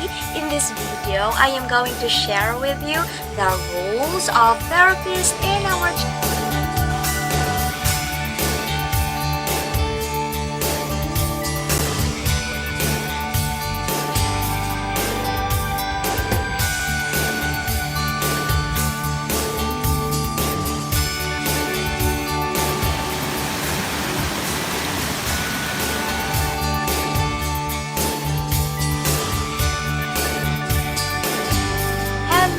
In this video, I am going to share with you the roles of therapists in our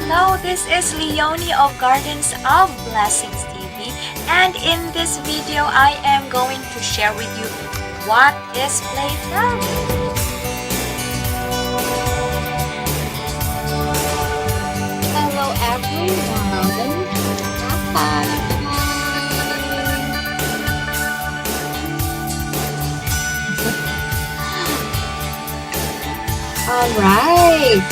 Hello, this is Leonie of Gardens of Blessings TV, and in this video, I am going to share with you what is play therapy. Hello everyone. Hi. All right.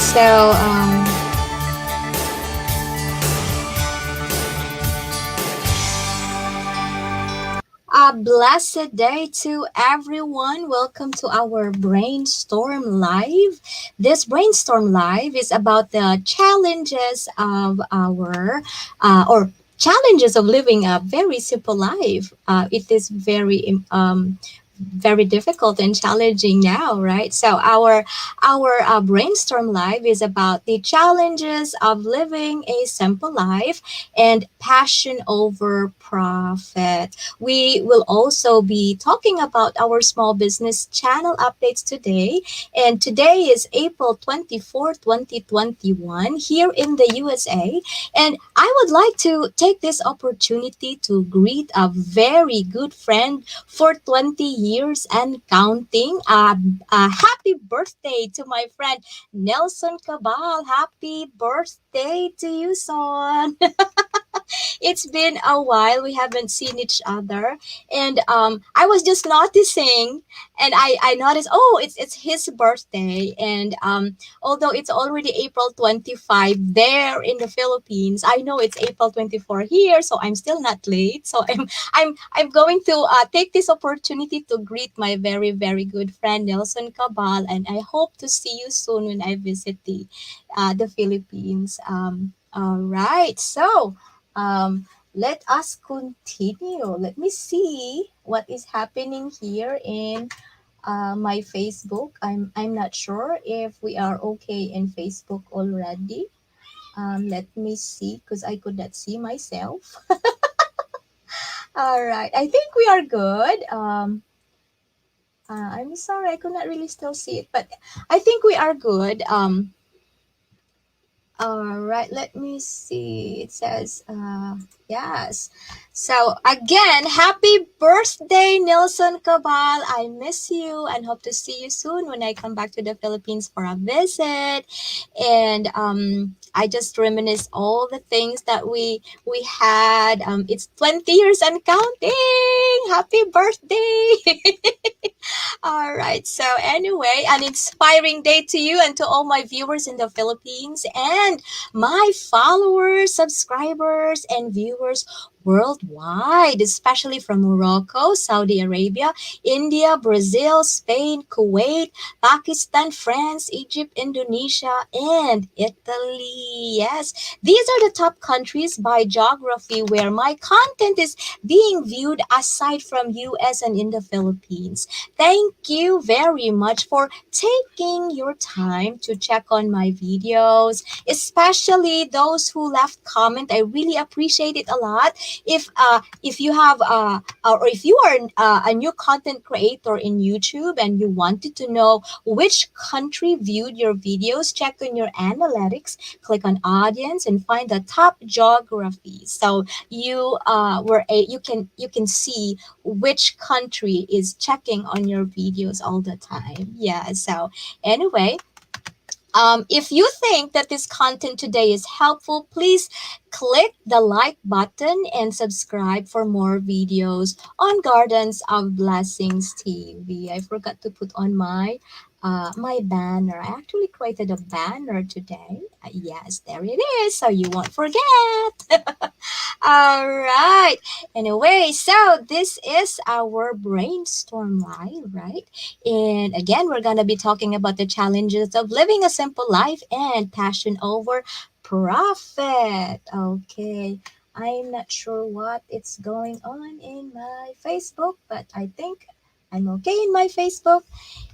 A blessed day to everyone. Welcome to our Brainstorm Live. This Brainstorm Live is about the challenges of or challenges of living a very simple life. It is very difficult and challenging now, right? So our brainstorm live is about the challenges of living a simple life and passion over profit. We will also be talking about our small business channel updates today. And today is April 24th, 2021 here in the USA. And I would like to take this opportunity to greet a very good friend for 20 years and counting. A happy birthday to my friend Nelson Cabal. Happy birthday to you, son. It's been a while. We haven't seen each other. And I was just noticing and I noticed, oh, it's his birthday. And although it's already April 25 there in the Philippines, I know it's April 24 here, so I'm still not late. So I'm going to take this opportunity to greet my very, very good friend Nelson Cabal, and I hope to see you soon when I visit the Philippines. All right. Let us continue. Let me see what is happening here in my Facebook. I'm not sure if we are okay in Facebook already. Let me see because I could not see myself. All right, I think we are good. I'm sorry, I could not really still see it, but I think we are good. All right, let me see. It says, yes. So, again, happy birthday, Nelson Cabal. I miss you and hope to see you soon when I come back to the Philippines for a visit. And I just reminisce all the things that we had. It's 20 years and counting. Happy birthday. All right. So, anyway, an inspiring day to you and to all my viewers in the Philippines and my followers, subscribers, and viewers worldwide, especially from Morocco, Saudi Arabia, India, Brazil, Spain, Kuwait, Pakistan, France, Egypt, Indonesia, and Italy. Yes, these are the top countries by geography where my content is being viewed aside from US and in the Philippines. Thank you very much for taking your time to check on my videos, especially those who left comment. I really appreciate it a lot. If you have or if you are a new content creator in YouTube and you wanted to know which country viewed your videos, check on your analytics, click on audience, and find the top geography. So you can see which country is checking on your videos all the time. Yeah. So anyway, if you think that this content today is helpful, please click the like button and subscribe for more videos on Gardens of Blessings TV. I forgot to put on my my banner. I actually created a banner today. Yes, there it is. So you won't forget. All right. Anyway, so this is our brainstorm live, right? And again, we're going to be talking about the challenges of living a simple life and passion over profit. Okay. I'm not sure what it's going on in my Facebook, but I think I'm okay in my Facebook.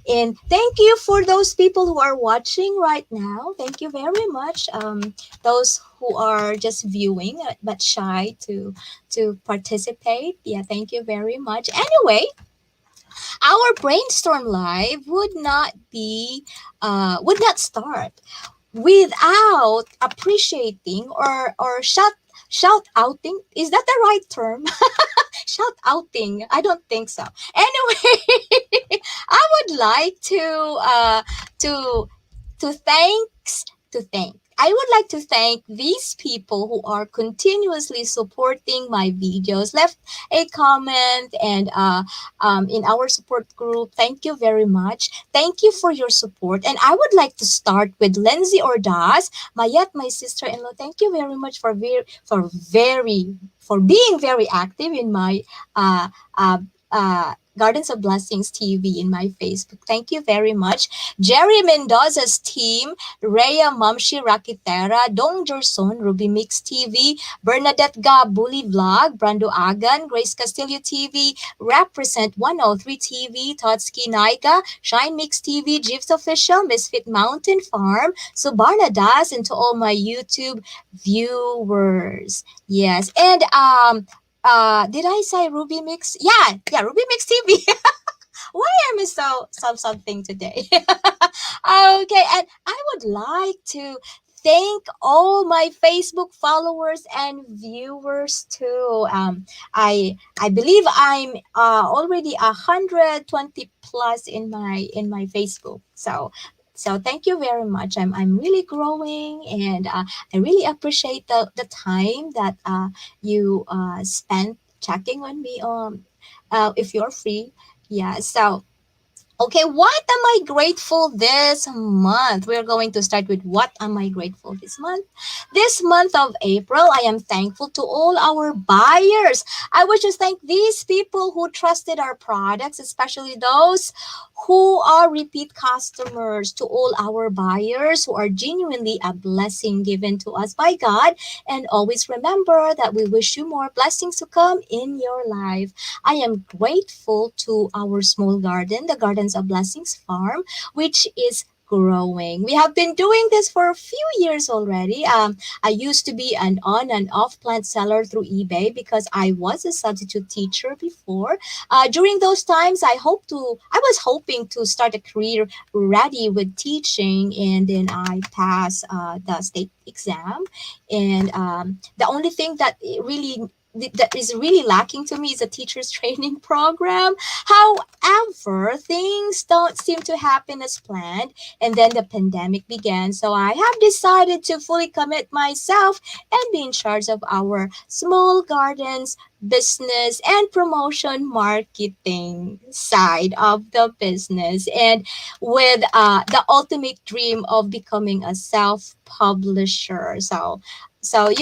And thank you for those people who are watching right now. Thank you very much. Those who are just viewing but shy to participate. Yeah, thank you very much. Anyway, our brainstorm live would not start without appreciating or shout outing. Is that the right term? Shout outing. I don't think so. Anyway, I would like to to thanks to thank. I would like to thank these people who are continuously supporting my videos. Left a comment and in our support group. Thank you very much. Thank you for your support. And I would like to start with Lindsay Ordaz, Mayet, my sister-in-law. Thank you very much for being very active in my uh, uh, Gardens of Blessings TV in my Facebook. Thank you very much. Jerry Mendoza's team, Rhea Mamshi Rakitera, Dong Jorson, Ruby Mix TV, Bernadette Ga Bully Vlog, Brando Agan, Grace Castillo TV, Represent 103 TV, Totski Naika, Shine Mix TV, Jeeves Official, Misfit Mountain Farm, Subarna Das, and to all my YouTube viewers. Yes. And did I say Ruby Mix? Yeah, Ruby Mix TV. Why am I so something today? Okay, and I would like to thank all my Facebook followers and viewers too. I believe I'm already 120 plus in my Facebook. So thank you very much. I'm really growing, and I really appreciate the time that you spent checking on me. If you're free, yeah. So okay, what am I grateful this month? We're going to start with what am I grateful this month? This month of April, I am thankful to all our buyers. I wish to thank these people who trusted our products, especially those who are repeat customers, to all our buyers who are genuinely a blessing given to us by God. And always remember that we wish you more blessings to come in your life. I am grateful to our small garden, the Gardens of Blessings Farm, which is growing. We have been doing this for a few years already. I used to be an on and off plant seller through eBay because I was a substitute teacher before. During those times, I was hoping to start a career ready with teaching, and then I passed the state exam. And the only thing that is really lacking to me is a teacher's training program. However, things don't seem to happen as planned, and then the pandemic began. So I have decided to fully commit myself and be in charge of our small gardens business and promotion marketing side of the business, and with the ultimate dream of becoming a self publisher. So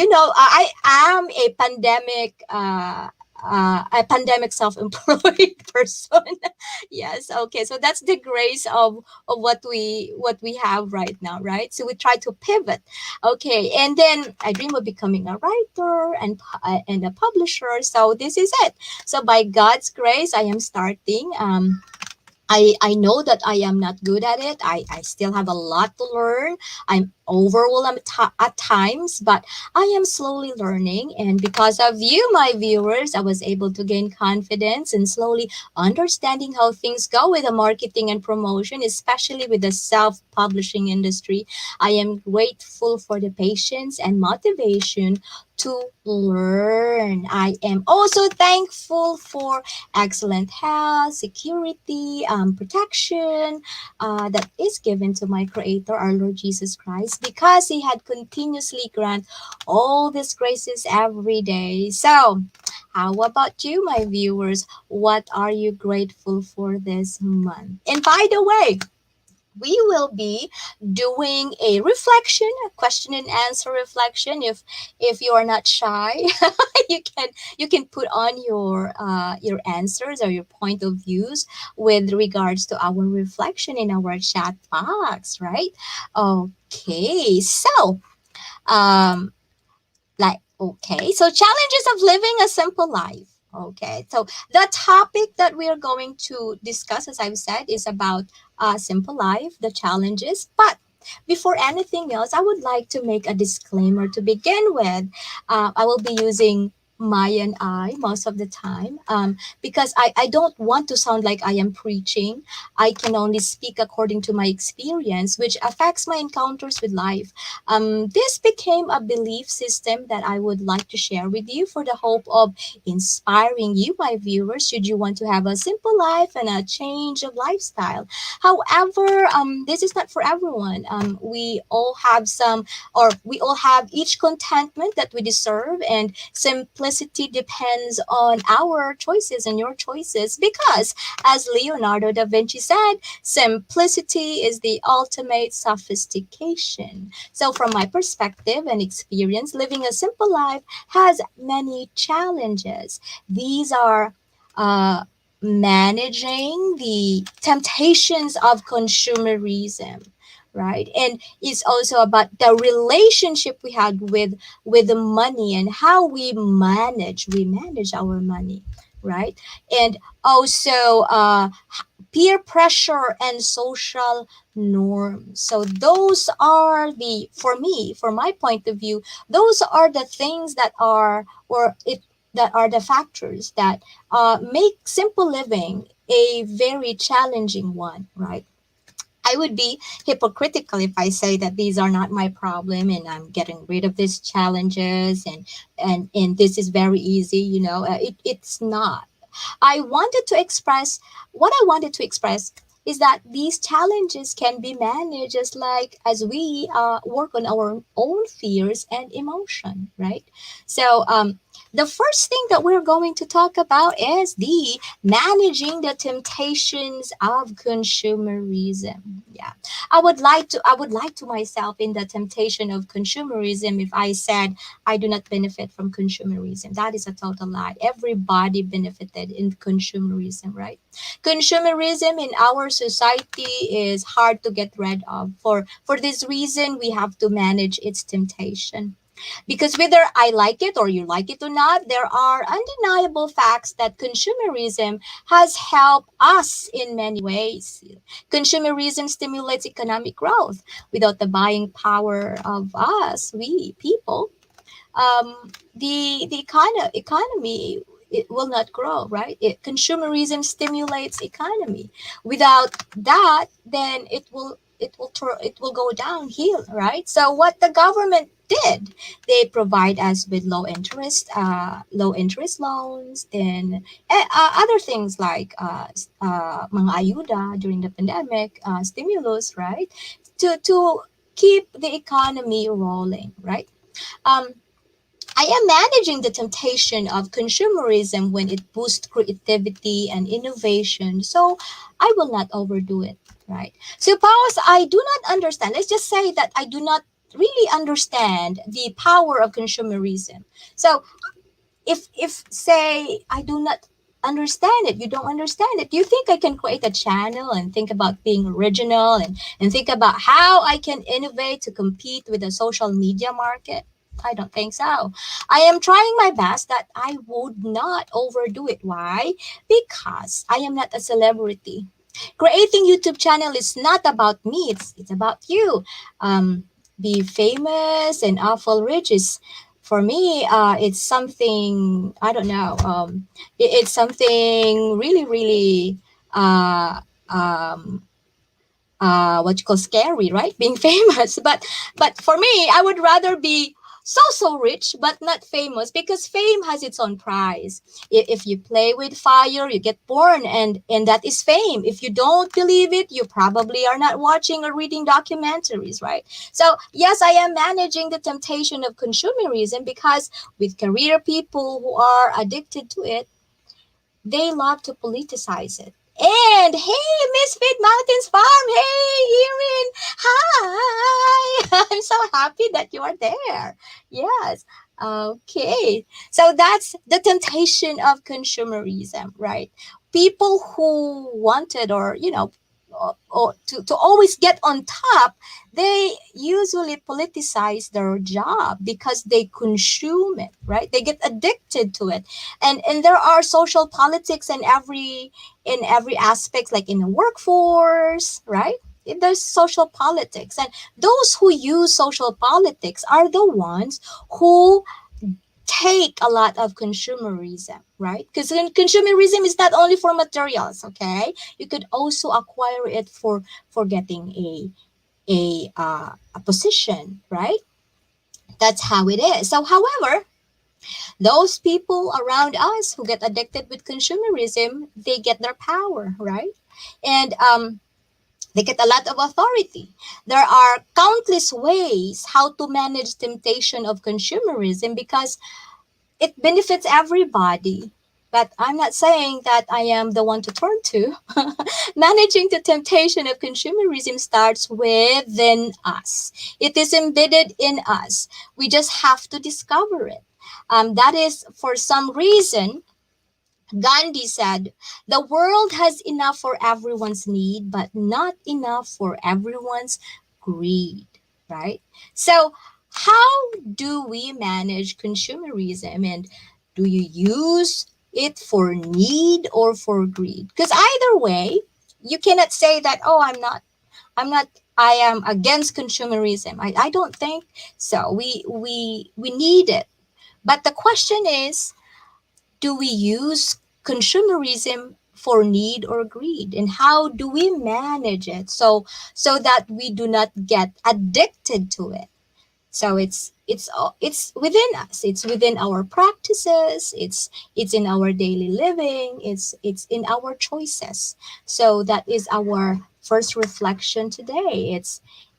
I am a pandemic self-employed person. Yes, okay. So that's the grace of what we have right now, right? So we try to pivot. Okay, and then I dream of becoming a writer and a publisher. So this is it. So by God's grace, I am starting. I know that I am not good at it. I still have a lot to learn. I'm overwhelmed at times, but I am slowly learning. And because of you, my viewers, I was able to gain confidence and slowly understanding how things go with the marketing and promotion, especially with the self publishing industry. I am grateful for the patience and motivation to learn. I am also thankful for excellent health, security, protection that is given to my Creator, our Lord Jesus Christ, because He had continuously grant all these graces every day. So, how about you, my viewers? What are you grateful for this month? And by the way, we will be doing a reflection, a question and answer reflection. If you are not shy, you can put on your answers or your point of views with regards to our reflection in our chat box, right? Okay, so um okay, so challenges of living a simple life. Okay, so the topic that we are going to discuss, as I've said, is about simple life, the challenges. But before anything else, I would like to make a disclaimer to begin with. I will be using my and I most of the time, because I don't want to sound like I am preaching. I can only speak according to my experience, which affects my encounters with life. This became a belief system that I would like to share with you for the hope of inspiring you, my viewers, should you want to have a simple life and a change of lifestyle. However, this is not for everyone. We all have some, or we all have each contentment that we deserve, and simplicity depends on our choices and your choices because, as Leonardo da Vinci said, simplicity is the ultimate sophistication. So, from my perspective and experience, living a simple life has many challenges. These are uh, managing the temptations of consumerism, right? And it's also about the relationship we had with the money and how we manage our money, right? And also peer pressure and social norms. So those are the, for me, for my point of view, those are the things that are, or it that are the factors that make simple living a very challenging one, right? I would be hypocritical if I say that these are not my problem and I'm getting rid of these challenges, and this is very easy. It's not. I wanted to express what I wanted to express is that these challenges can be managed just like as we work on our own fears and emotion, right? So the first thing that we're going to talk about is the managing the temptations of consumerism. Yeah, I would like to myself in the temptation of consumerism if I said I do not benefit from consumerism. That is a total lie. Everybody benefited in consumerism, right? Consumerism in our society is hard to get rid of. For this reason, we have to manage its temptation. Because whether I like it or you like it or not, there are undeniable facts that consumerism has helped us in many ways. Consumerism stimulates economic growth. Without the buying power of us, we people, the kind of economy, it will not grow, right? Consumerism stimulates economy. Without that, then it will go downhill, right? So what the government did, they provide us with low interest loans, then other things like mga ayuda during the pandemic, stimulus, right? To keep the economy rolling, right? Um, I am managing the temptation of consumerism when it boosts creativity and innovation. So I will not overdo it, right? Suppose I do not understand. Let's just say that I do not really understand the power of consumerism. So if say I do not understand it, you don't understand it, do you think I can create a channel and think about being original and think about how I can innovate to compete with the social media market? I don't think so. I am trying my best that I would not overdo it. Why? Because I am not a celebrity. Creating YouTube channel is not about me, it's about you. Be famous and awful rich is, for me, it's something, I don't know. It's something really, really uh, um, what you call scary, right? Being famous. But for me, I would rather be so rich but not famous, because fame has its own price. If you play with fire, you get burned, and that is fame. If you don't believe it, you probably are not watching or reading documentaries, right? So yes, I am managing the temptation of consumerism, because with career people who are addicted to it, they love to politicize it. And hey, Misfit Mountains Farm. Hey, Erin. Hi. I'm so happy that you are there. Yes. Okay. So that's the temptation of consumerism, right? People who wanted, or, or to always get on top, they usually politicize their job because they consume it, right? They get addicted to it. And there are social politics in every aspect, like in the workforce, right? There's social politics, and those who use social politics are the ones who take a lot of consumerism, right? Because consumerism is not only for materials, okay? You could also acquire it for getting a position, right? That's how it is. So, however, those people around us who get addicted with consumerism, they get their power, right? And they get a lot of authority. There are countless ways how to manage temptation of consumerism because it benefits everybody. But I'm not saying that I am the one to turn to. Managing the temptation of consumerism starts within us. It is embedded in us. We just have to discover it. That is, for some reason, Gandhi said, the world has enough for everyone's need, but not enough for everyone's greed, right? So, how do we manage consumerism, and do you use it for need or for greed? Because either way, you cannot say that, oh, I'm not, I am against consumerism. I don't think so. We need it. But the question is, do we use consumerism for need or greed, and how do we manage it so that we do not get addicted to it? So it's within us, it's within our practices, it's in our daily living, it's in our choices. So that is our first reflection today.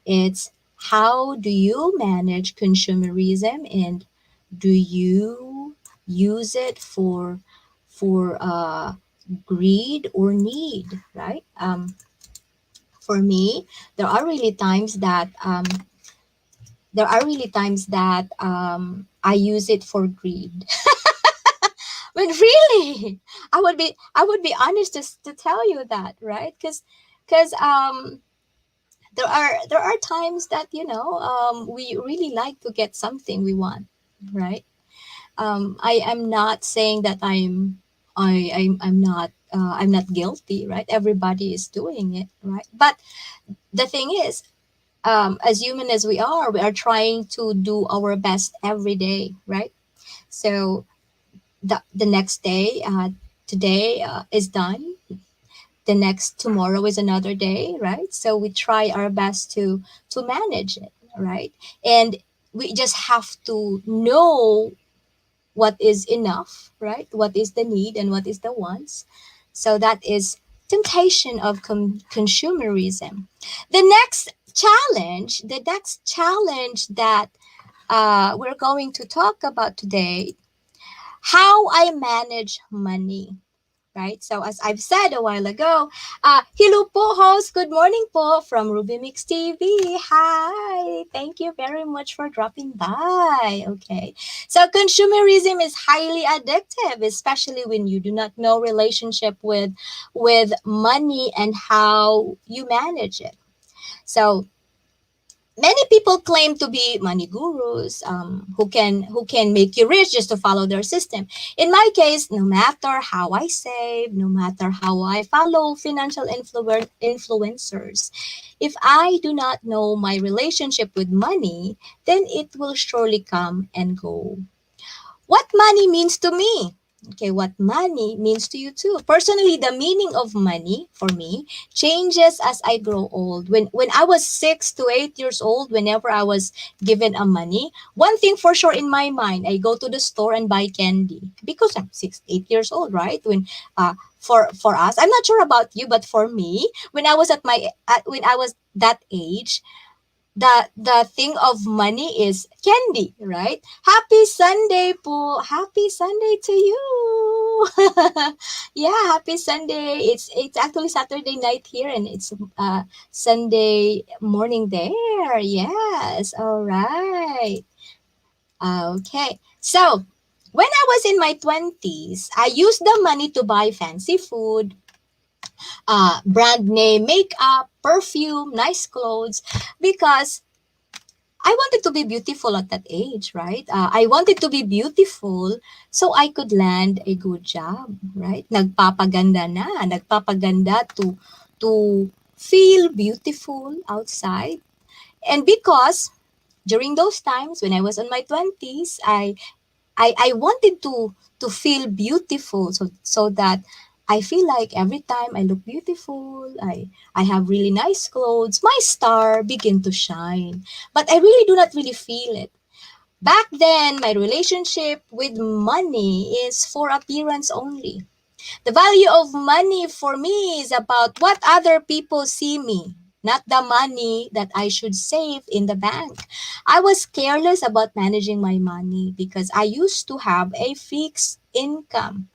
It's how do you manage consumerism, and do you use it for greed or need, right? For me, there are really times that I use it for greed. But really, I would be honest to tell you that, right? Because there are times that we really like to get something we want, right? I am not saying that I'm not guilty, right? Everybody is doing it, right? But the thing is, as human as we are trying to do our best every day, right? So the next day, today is done. The next tomorrow is another day, right? So we try our best to manage it, right? And we just have to know what is enough, right? What is the need and what is the wants. So that is temptation of consumerism. The next challenge that we're going to talk about today, how I manage money. Right? So as I've said a while ago, hello po host, good morning po from Ruby Mix TV. Hi, thank you very much for dropping by. Okay, so consumerism is highly addictive, especially when you do not know relationship with money and how you manage it. So many people claim to be money gurus, who can make you rich just to follow their system. In my case, no matter how I save, no matter how I follow financial influencers, if I do not know my relationship with money, then it will surely come and go. What money means to me? Okay, what money means to you too. Personally, the meaning of money for me changes as I grow old. When I was 6 to 8 years old, whenever I was given a money, one thing for sure in my mind, I go to the store and buy candy because I'm 6, 8 years old, right? For us, I'm not sure about you, but for me, when I was that age, the thing of money is candy, right? Happy Sunday po. Happy Sunday to you. Yeah, happy Sunday. It's actually Saturday night here, and it's Sunday morning there. Yes. All right. Okay. So, when I was in my 20s, I used the money to buy fancy food, brand name makeup, perfume, nice clothes, because I wanted to be beautiful at that age, right? I wanted to be beautiful so I could land a good job, right? Nagpapaganda to feel beautiful outside. And because during those times when I was in my 20s, I wanted to feel beautiful, so that I feel like every time I look beautiful, I have really nice clothes, my star begin to shine. But I really do not really feel it. Back then, my relationship with money is for appearance only. The value of money for me is about what other people see me, not the money that I should save in the bank. I was careless about managing my money because I used to have a fixed income.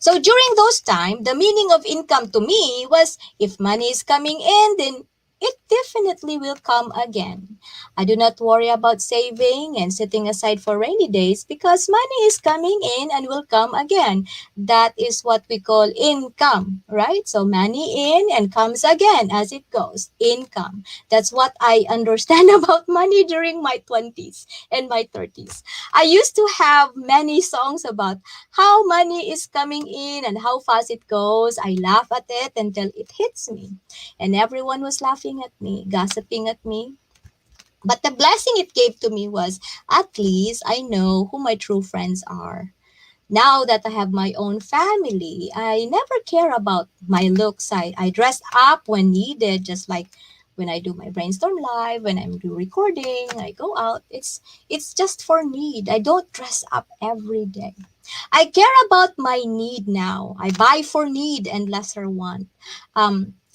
So during those time, the meaning of income to me was if money is coming in, then it definitely will come again. I do not worry about saving and setting aside for rainy days because money is coming in and will come again. That is what we call income, right? So money in and comes again as it goes. Income. That's what I understand about money during my 20s and my 30s. I used to have many songs about how money is coming in and how fast it goes. I laugh at it until it hits me. And everyone was laughing at me, gossiping at me. But the blessing it gave to me was at least I know who my true friends are. Now that I have my own family, I never care about my looks. I dress up when needed, just like when I do my brainstorm live, when I'm do recording, I go out. It's just for need. I don't dress up every day. I care about my need now. I buy for need and lesser want.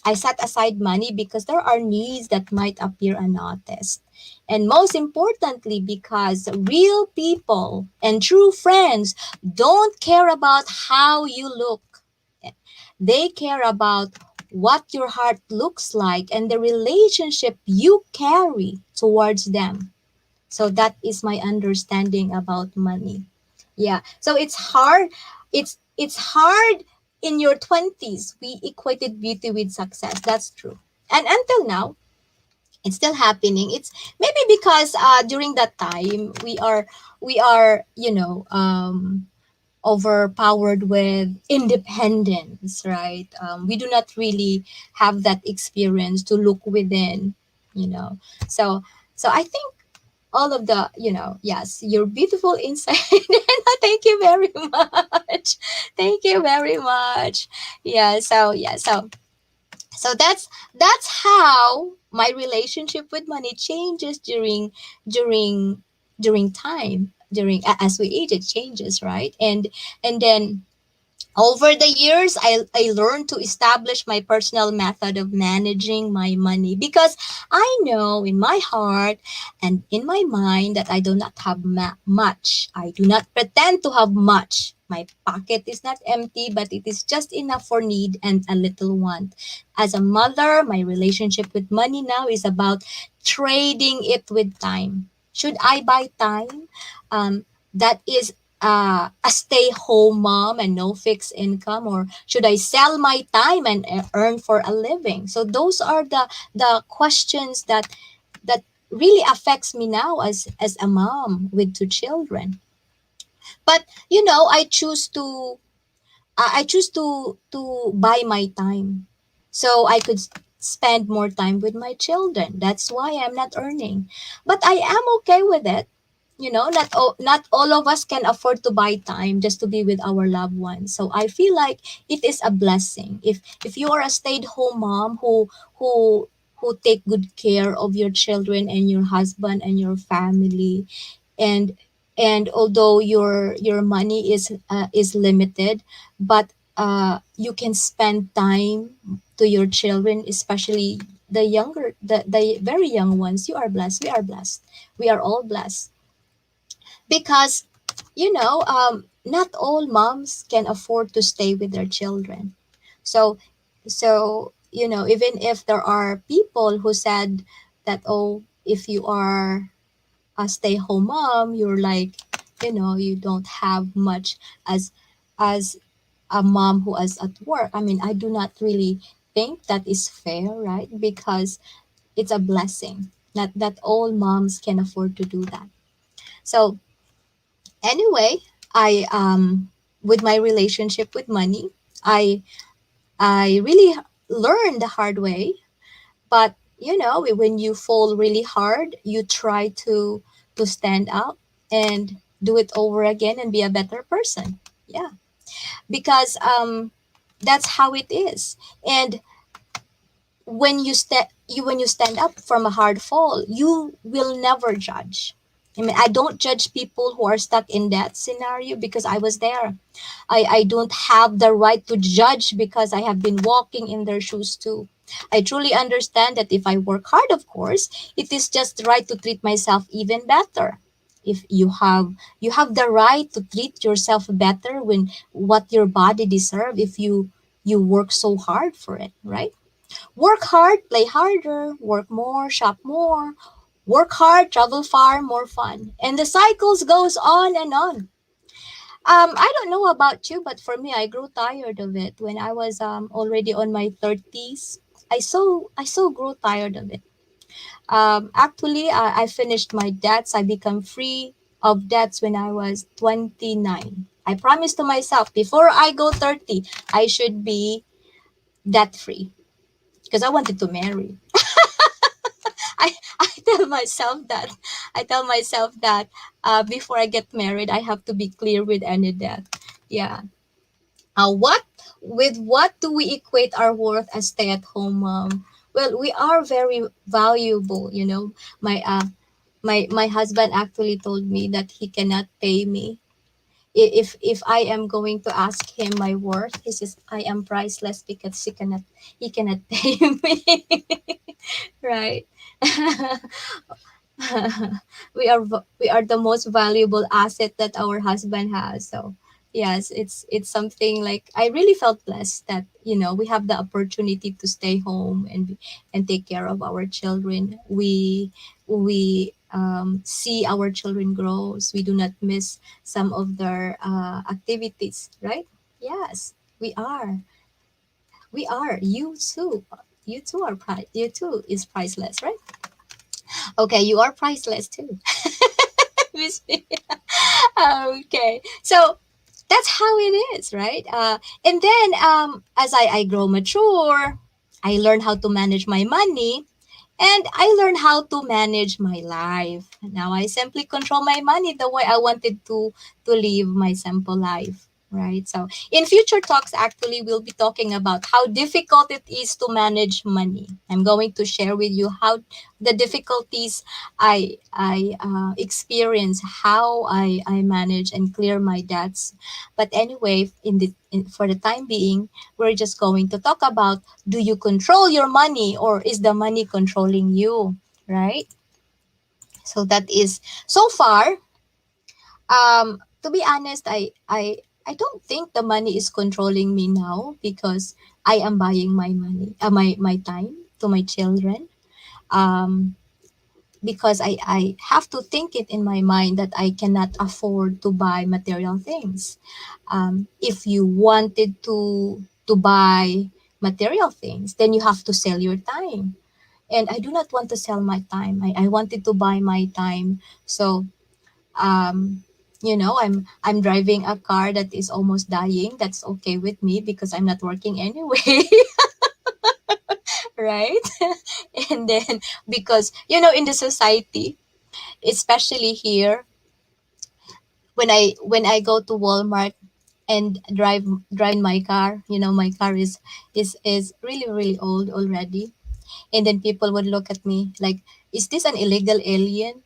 I set aside money because there are needs that might appear unnoticed. And most importantly, because real people and true friends don't care about how you look. They care about what your heart looks like and the relationship you carry towards them. So that is my understanding about money. Yeah. So it's hard. It's hard in your 20s. We equated beauty with success. That's true. And until now, it's still happening. It's maybe because during that time we are overpowered with independence, right? We do not really have that experience to look within, you know. So I think all of the, yes, you're beautiful inside. Thank you very much. Thank you very much. Yeah, so that's how my relationship with money changes during time, as we age, it changes, right? And then over the years, I learned to establish my personal method of managing my money because I know in my heart and in my mind that I do not have much. I do not pretend to have much. My pocket is not empty, but it is just enough for need and a little want. As a mother, my relationship with money now is about trading it with time. Should I buy time? That is a stay home mom and no fixed income, or should I sell my time and earn for a living? So those are the questions that really affects me now as a mom with two children. But I choose to buy my time so I could spend more time with my children. That's why I'm not earning, but I am okay with it. Not all of us can afford to buy time just to be with our loved ones. So I feel like it is a blessing if you are a stay-at-home mom who who take good care of your children and your husband and your family, and although your money is limited, but you can spend time to your children, especially the very young ones. You are blessed, we are blessed, we are all blessed because not all moms can afford to stay with their children. So, even if there are people who said that, oh, if you are a stay-home mom, you're like, you don't have much as a mom who is at work. I mean, I do not really think that is fair, right? Because it's a blessing. Not that all moms can afford to do that. So anyway, I with my relationship with money, I I really learned the hard way. But when you fall really hard, you try to stand up and do it over again and be a better person. Yeah, because that's how it is. And when you stand up from a hard fall, you will never judge. I mean, I don't judge people who are stuck in that scenario because I was there. I don't have the right to judge because I have been walking in their shoes too. I truly understand that if I work hard, of course, it is just right to treat myself even better. If you have the right to treat yourself better when what your body deserve if you work so hard for it, right? Work hard, play harder, work more, shop more. Work hard, travel far, more fun. And the cycles goes on and on. I don't know about you, but for me, I grew tired of it when I was already on my 30s. I so grew tired of it. Actually, I finished my debts. I become free of debts when I was 29. I promised to myself before I go 30, I should be debt free because I wanted to marry. I, I tell myself that. I tell myself that before I get married, I have to be clear with any debt. Yeah. What with what do we equate our worth as stay-at-home mom? Well, we are very valuable. My husband actually told me that he cannot pay me. If I am going to ask him my worth, he says I am priceless because he cannot pay me. Right. We are the most valuable asset that our husband has. So yes, it's something like I really felt blessed that we have the opportunity to stay home and take care of our children. We see our children grow, so we do not miss some of their activities, right? Yes, we are you too is priceless, right? Okay, you are priceless too. Miss me. Okay, so that's how it is, right? And then as I grow mature, I learn how to manage my money, and I learned how to manage my life. Now I simply control my money the way I wanted to live my simple life. Right. So in future talks, actually, we'll be talking about how difficult it is to manage money. I'm going to share with you how the difficulties I experience, how I manage and clear my debts. But anyway, for the time being, we're just going to talk about, do you control your money or is the money controlling you, right? So that is so far. To be honest, I don't think the money is controlling me now because I am buying my money, my time to my children. Um, because I have to think it in my mind that I cannot afford to buy material things. If you wanted to buy material things, then you have to sell your time. And I do not want to sell my time. I wanted to buy my time. So I'm driving a car that is almost dying. That's okay with me because I'm not working anyway. Right? And then because in the society, especially here, when I go to Walmart and drive in my car, my car is really really old already, and then people would look at me like, is this an illegal alien?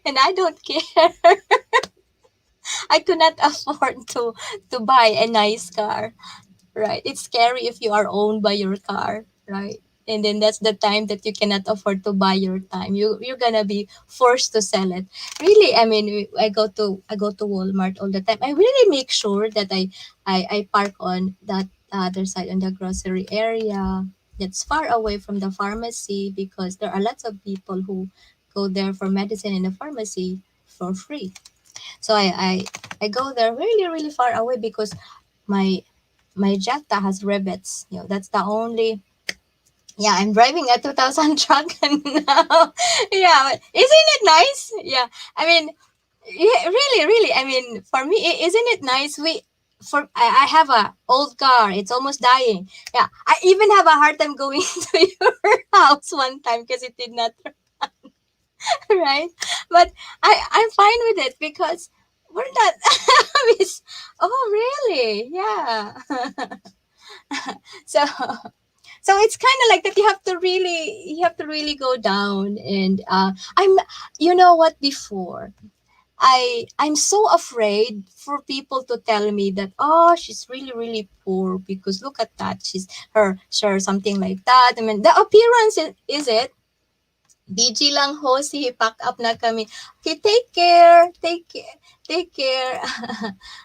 And I don't care. I could not afford to buy a nice car, right? It's scary if you are owned by your car, right? and then that's the time that you cannot afford to buy your time. You're gonna be forced to sell it. Really, I mean, I go to Walmart all the time. I really make sure that I park on that other side, on the grocery area that's far away from the pharmacy, because there are lots of people who go there for medicine in the pharmacy for free. So I go there really really far away, because my my Jetta has rivets. That's the only. Yeah, I'm driving a 2000 truck now. Yeah, isn't it nice? Yeah, I mean, yeah, really, really. I mean, for me, isn't it nice? I have a old car. It's almost dying. Yeah, I even have a hard time going to your house one time because it did not right. But I'm fine with it, because we're not. Oh, really? Yeah. So it's kind of like that. You have to really go down, and you know what, before I'm so afraid for people to tell me that, oh, she's really really poor, because look at that, she's something like that. I mean, the appearance is it. BG lang ho, si pack up na kami. Okay, take care.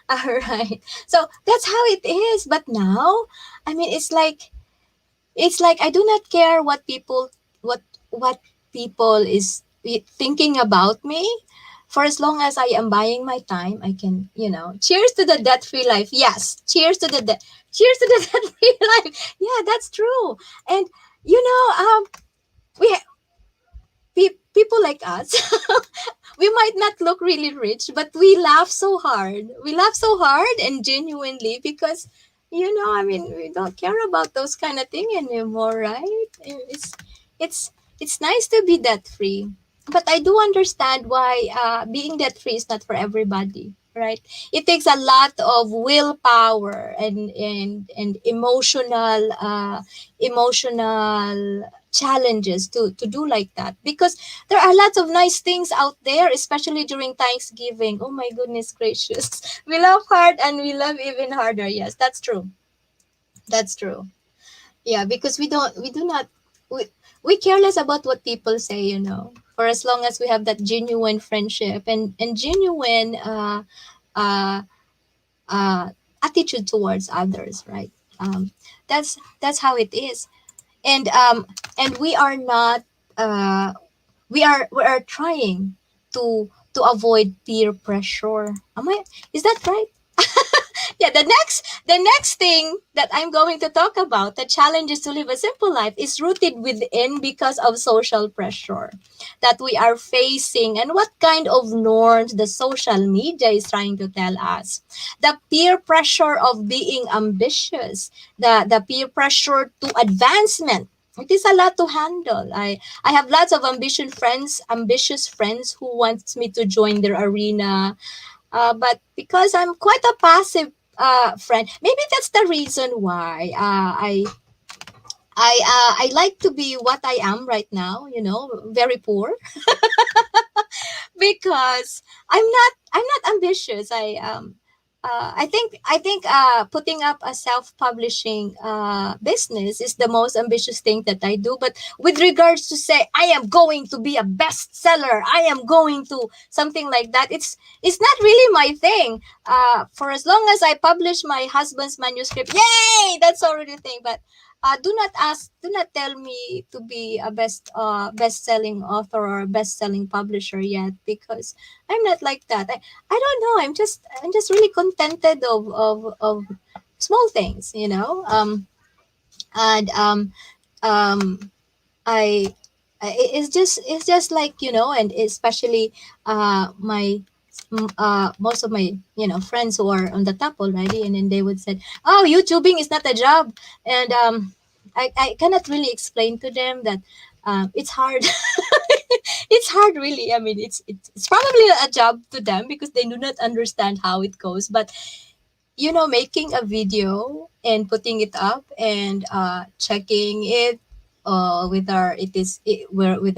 All right. So that's how it is. But now, I mean, it's like I do not care what people is thinking about me. For as long as I am buying my time, I can, cheers to the debt free life. Yes, cheers to the debt free life. Yeah, that's true. And you know, we people like us, we might not look really rich, but we laugh so hard. We laugh so hard and genuinely, because, I mean, we don't care about those kind of thing anymore, right? It's nice to be debt free, but I do understand why being debt free is not for everybody. Right, it takes a lot of willpower and emotional challenges to do like that, because there are lots of nice things out there, especially during Thanksgiving. Oh my goodness gracious. We love hard and we love even harder. Yes, that's true. That's true. Yeah, because we care less about what people say. For as long as we have that genuine friendship and genuine uh, uh, attitude towards others, right? That's how it is. And we are not uh, we are trying to avoid peer pressure. Am I Is that right? Yeah, the next thing that I'm going to talk about, the challenges to live a simple life, is rooted within, because of social pressure that we are facing, and what kind of norms the social media is trying to tell us. The peer pressure of being ambitious, the peer pressure to advancement. It is a lot to handle. I have lots of ambitious friends who wants me to join their arena, but because I'm quite a passive friend, maybe that's the reason why I like to be what I am right now. Very poor, because I'm not ambitious. I think putting up a self-publishing business is the most ambitious thing that I do. But with regards to say I am going to be a bestseller, I am going to something like that, it's not really my thing. For as long as I publish my husband's manuscript, yay, that's already a thing. But do not tell me to be a best-selling author or a best-selling publisher yet, because I'm not like that. I don't know. I'm just really contented of small things. And I it's just like, and especially most of my friends who are on the top already, and then they would say, oh, YouTubing is not a job. And I cannot really explain to them that it's hard. It's hard, really. I mean, it's probably a job to them, because they do not understand how it goes. But making a video and putting it up and checking it, whether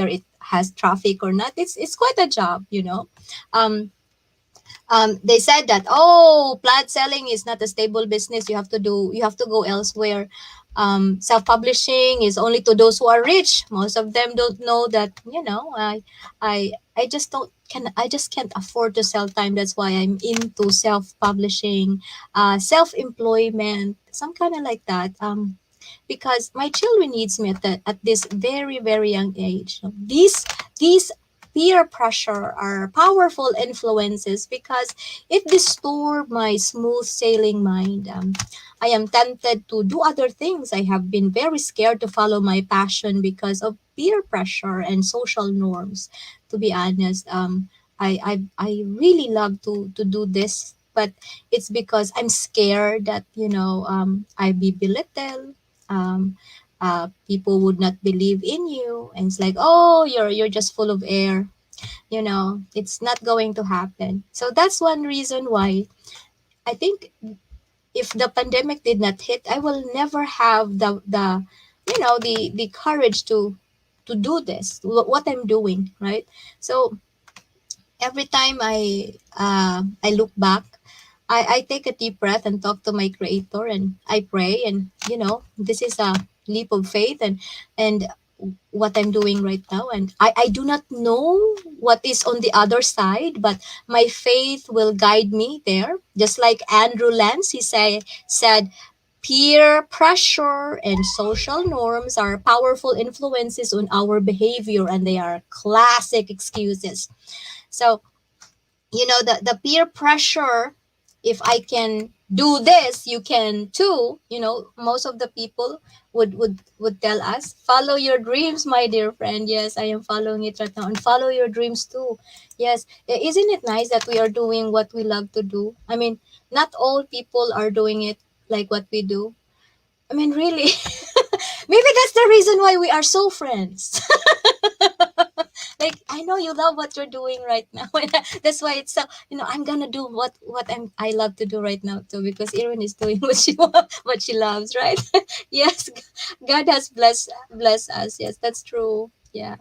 it has traffic or not, it's quite a job. um they said that, oh, plant selling is not a stable business, you have to go elsewhere. Self-publishing is only to those who are rich. Most of them don't know that, I just don't can I just can't afford to sell time. That's why I'm into self-publishing, self-employment, some kind of like that. Because my children needs me at this very very young age. These peer pressure are powerful influences because it disturb my smooth sailing mind. I am tempted to do other things. I have been very scared to follow my passion because of peer pressure and social norms. To be honest, I really love to do this, but it's because I'm scared that I be belittled. Um, People would not believe in you, and it's like, oh, you're just full of air. It's not going to happen. So that's one reason why I think if the pandemic did not hit, I will never have the courage to do this, what I'm doing, right? So every time I look back, I take a deep breath and talk to my creator, and I pray, and this is a leap of faith, and what I'm doing right now. And I do not know what is on the other side, but my faith will guide me there. Just like Andrew Lance, said, peer pressure and social norms are powerful influences on our behavior, and they are classic excuses. So the peer pressure, if I can do this, you can too. Most of the people would tell us, follow your dreams, my dear friend. Yes, I am following it right now, and follow your dreams too. Yes. Isn't it nice that we are doing what we love to do? I mean, not all people are doing it like what we do. I mean, really. Maybe that's the reason why we are so friends. Like, I know you love what you're doing right now. That's why it's so, I'm gonna do I love to do right now too, because Erin is doing what she loves, right? Yes. God has blessed us. Yes, that's true. Yeah.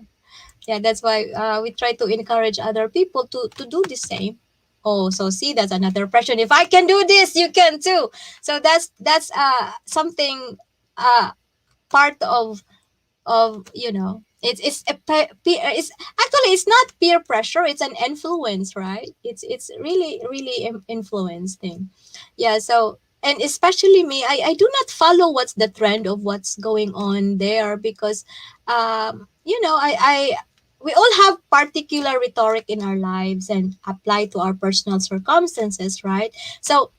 Yeah, that's why we try to encourage other people to do the same. Oh, so see, that's another pressure. If I can do this, you can too. So that's something, uh part of it's it's actually, it's not peer pressure, it's an influence, right? It's really really influence thing. Yeah. So, and especially me, I do not follow what's the trend of what's going on there, because I we all have particular rhetoric in our lives and apply to our personal circumstances, right? So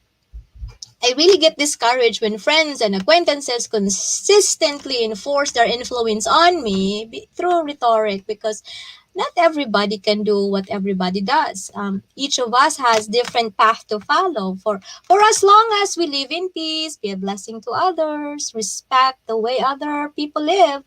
I really get discouraged when friends and acquaintances consistently enforce their influence on me through rhetoric, because not everybody can do what everybody does. Each of us has different path to follow. For as long as we live in peace, be a blessing to others, respect the way other people live,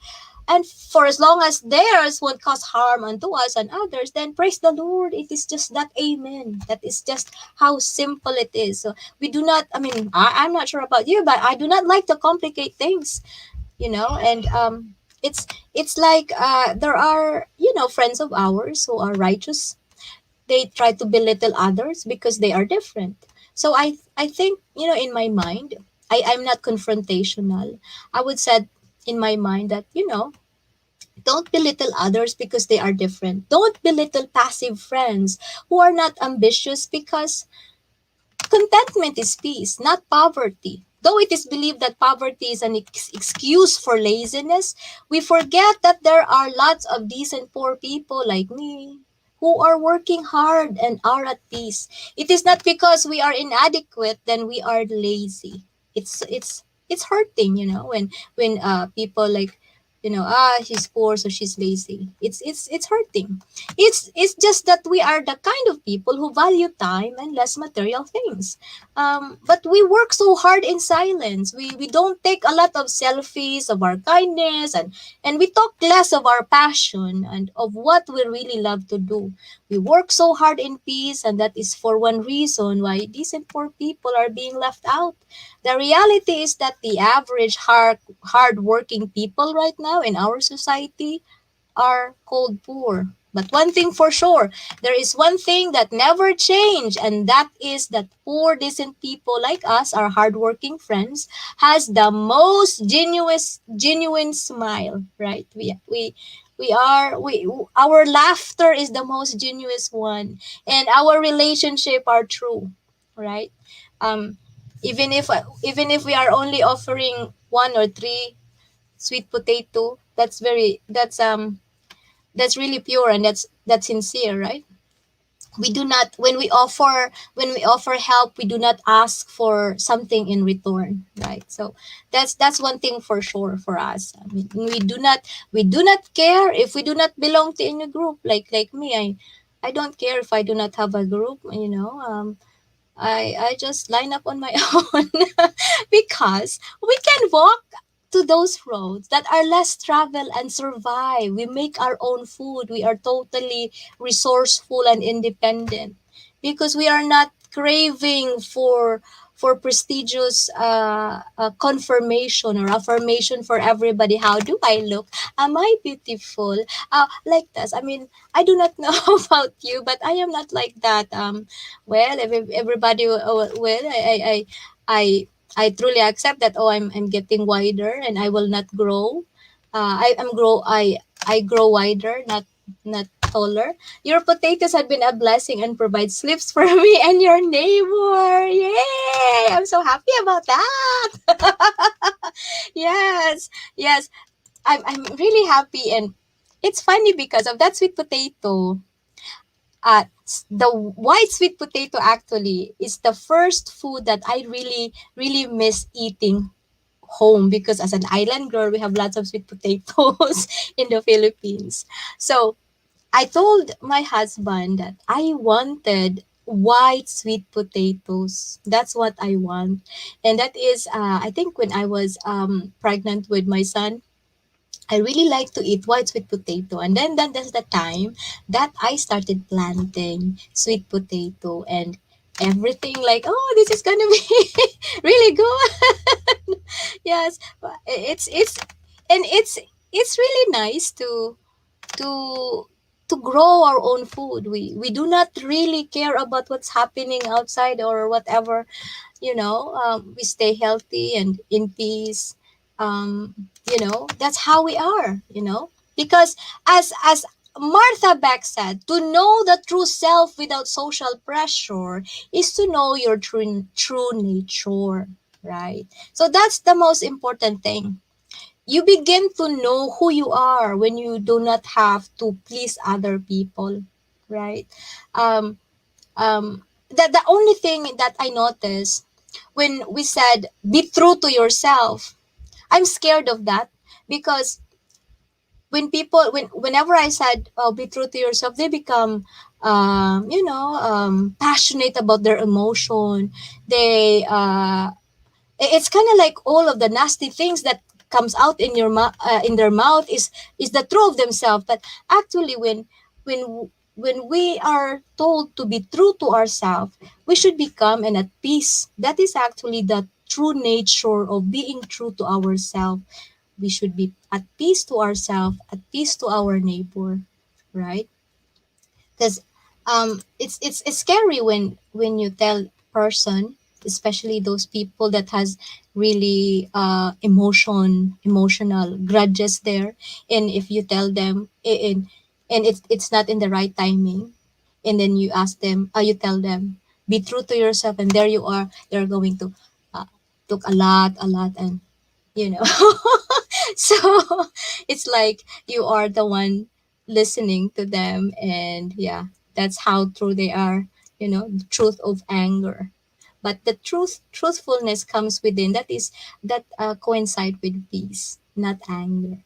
and for as long as theirs won't cause harm unto us and others, then praise the Lord. It is just that. Amen. That is just how simple it is. So we do not. I mean, I'm not sure about you, but I do not like to complicate things. And it's like, there are friends of ours who are righteous. They try to belittle others because they are different. So I think, in my mind, I'm not confrontational. I would said in my mind that, don't belittle others because they are different. Don't belittle passive friends who are not ambitious, because contentment is peace, not poverty. Though it is believed that poverty is an excuse for laziness, we forget that there are lots of decent poor people like me who are working hard and are at peace. It is not because we are inadequate then we are lazy. It's hurting, when people like, she's poor so she's lazy. It's hurting. It's just that we are the kind of people who value time and less material things. But we work so hard in silence. We don't take a lot of selfies of our kindness, and we talk less of our passion and of what we really love to do. We work so hard in peace, and that is for one reason why decent poor people are being left out. The reality is that the average hard working people right now in our society are called poor. But one thing for sure, there is one thing that never change, and that is that poor decent people like us, our hardworking friends, has the most genuine smile, right? We our laughter is the most genuine one, and our relationship are true, right? Um, even if we are only offering one or three sweet potato, that's really pure, and that's sincere, right? We do not when we offer help, we do not ask for something in return, right? So that's one thing for sure for us. I mean, we do not care if we do not belong to any group. Like me, I don't care if I do not have a group, I just line up on my own because we can walk to those roads that are less travel and survive. We make our own food. We are totally resourceful and independent because we are not craving for prestigious confirmation or affirmation for everybody. How do I look? Am I beautiful? Like this. I mean, I do not know about you, but I am not like that. Well, everybody will. I truly accept that. Oh, I'm getting wider and I will not grow. I grow wider, not taller. Your potatoes have been a blessing and provide slips for me and your neighbor. Yay! I'm so happy about that. Yes, yes. I'm really happy, and it's funny because of that sweet potato. The white sweet potato actually is the first food that I really really miss eating home, because as an island girl we have lots of sweet potatoes in the Philippines. So I told my husband that I wanted white sweet potatoes. That's what I want. And that is I think when I was pregnant with my son, I really like to eat white sweet potato. And then that's the time that I started planting sweet potato, and everything like, oh, this is gonna be really good. Yes, it's really nice to to grow our own food. We do not really care about what's happening outside or whatever. We stay healthy and in peace. That's how we are, because as Martha Beck said, to know the true self without social pressure is to know your true nature, right? So that's the most important thing. You begin to know who you are when you do not have to please other people, right? um the only thing that I noticed when we said be true to yourself, I'm scared of that, because whenever I said, oh, be true to yourself, they become passionate about their emotion. It's kind of like all of the nasty things that comes out in their mouth is the true of themselves. But actually, when we are told to be true to ourselves, we should become and at peace. That is actually the true nature of being true to ourselves. We should be at peace to ourselves, at peace to our neighbor, right? Because it's scary when you tell person, especially those people that has really emotional grudges there, and if you tell them and it's not in the right timing, and then you tell them be true to yourself, and there you are, they're going to took a lot, and you know so it's like you are the one listening to them, and yeah, that's how true they are, the truth of anger. But the truthfulness comes within, that coincide with peace, not anger.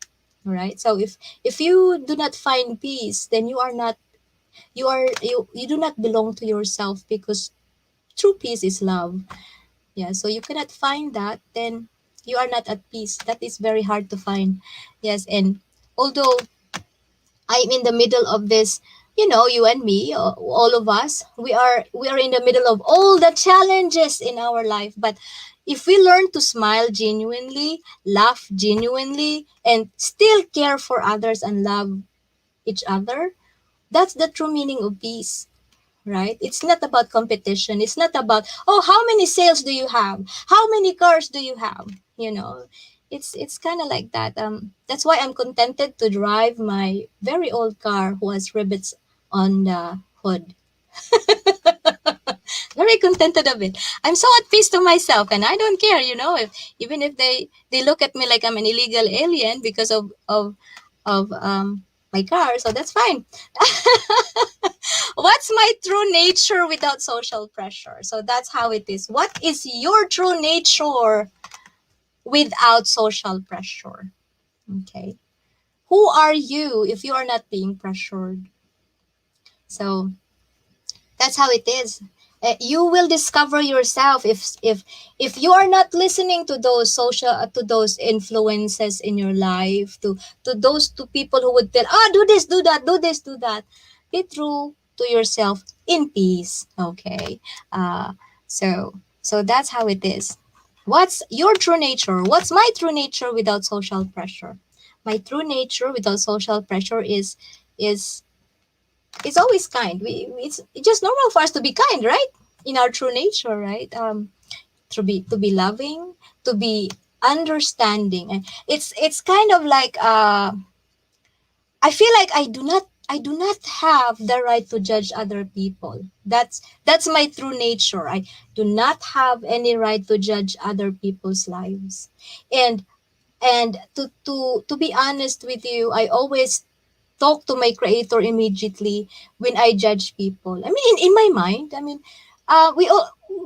All right, so if you do not find peace, then you do not belong to yourself, because true peace is love. Yeah, so you cannot find that, then you are not at peace. That is very hard to find. Yes, and although I'm in the middle of this, you and me, all of us, we are in the middle of all the challenges in our life. But if we learn to smile genuinely, laugh genuinely, and still care for others and love each other, That's the true meaning of peace, right? It's not about competition. It's not about, oh, how many sales do you have? How many cars do you have? You know, it's kind of like that. That's why I'm contented to drive my very old car who has rivets on the hood. Very contented of it. I'm so at peace to myself, and I don't care. If even if they look at me like I'm an illegal alien because of my car, so that's fine. What's my true nature without social pressure? So that's how it is. What is your true nature without social pressure? Okay. Who are you if you are not being pressured? So that's how it is. You will discover yourself if you are not listening to those social to those influences in your life, to those two people who would tell, do this, do that, do this, do that. Be true to yourself in peace. Okay. So that's how it is. What's your true nature? What's my true nature without social pressure? My true nature without social pressure is it's always kind. It's just normal for us to be kind, right? In our true nature, right? To be loving, to be understanding, and it's kind of like I feel like I do not have the right to judge other people. That's my true nature. I do not have any right to judge other people's lives, and to be honest with you, I always talk to my creator immediately when I judge people. I mean, in my mind, I mean,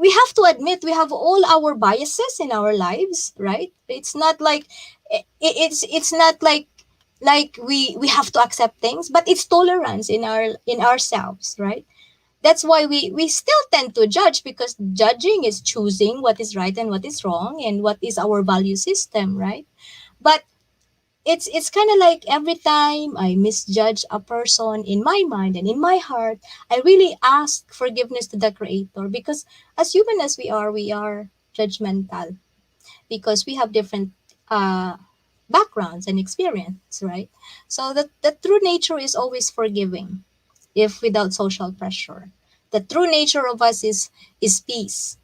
we have to admit we have all our biases in our lives, right? It's not like it's not like we have to accept things, but it's tolerance in ourselves, right? That's why we still tend to judge, because judging is choosing what is right and what is wrong and what is our value system, right? But it's kind of like every time I misjudge a person in my mind and in my heart, I really ask forgiveness to the creator, because as human as we are judgmental, because we have different uh, backgrounds and experience, right? So the true nature is always forgiving, if without social pressure. The true nature of us is peace,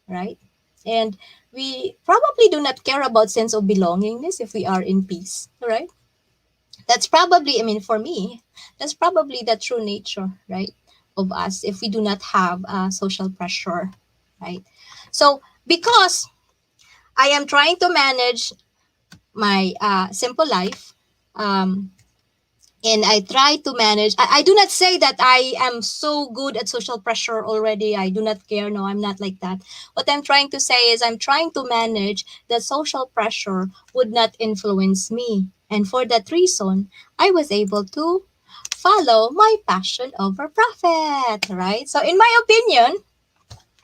right? And we probably do not care about sense of belongingness if we are in peace, right? That's probably, I mean, for me, that's probably the true nature, right, of us if we do not have social pressure, right? So because I am trying to manage my simple life, um, and I try to manage. I do not say that I am so good at social pressure already. I do not care. No, I'm not like that. What I'm trying to say is I'm trying to manage that social pressure would not influence me. And for that reason, I was able to follow my passion over profit, right? So in my opinion,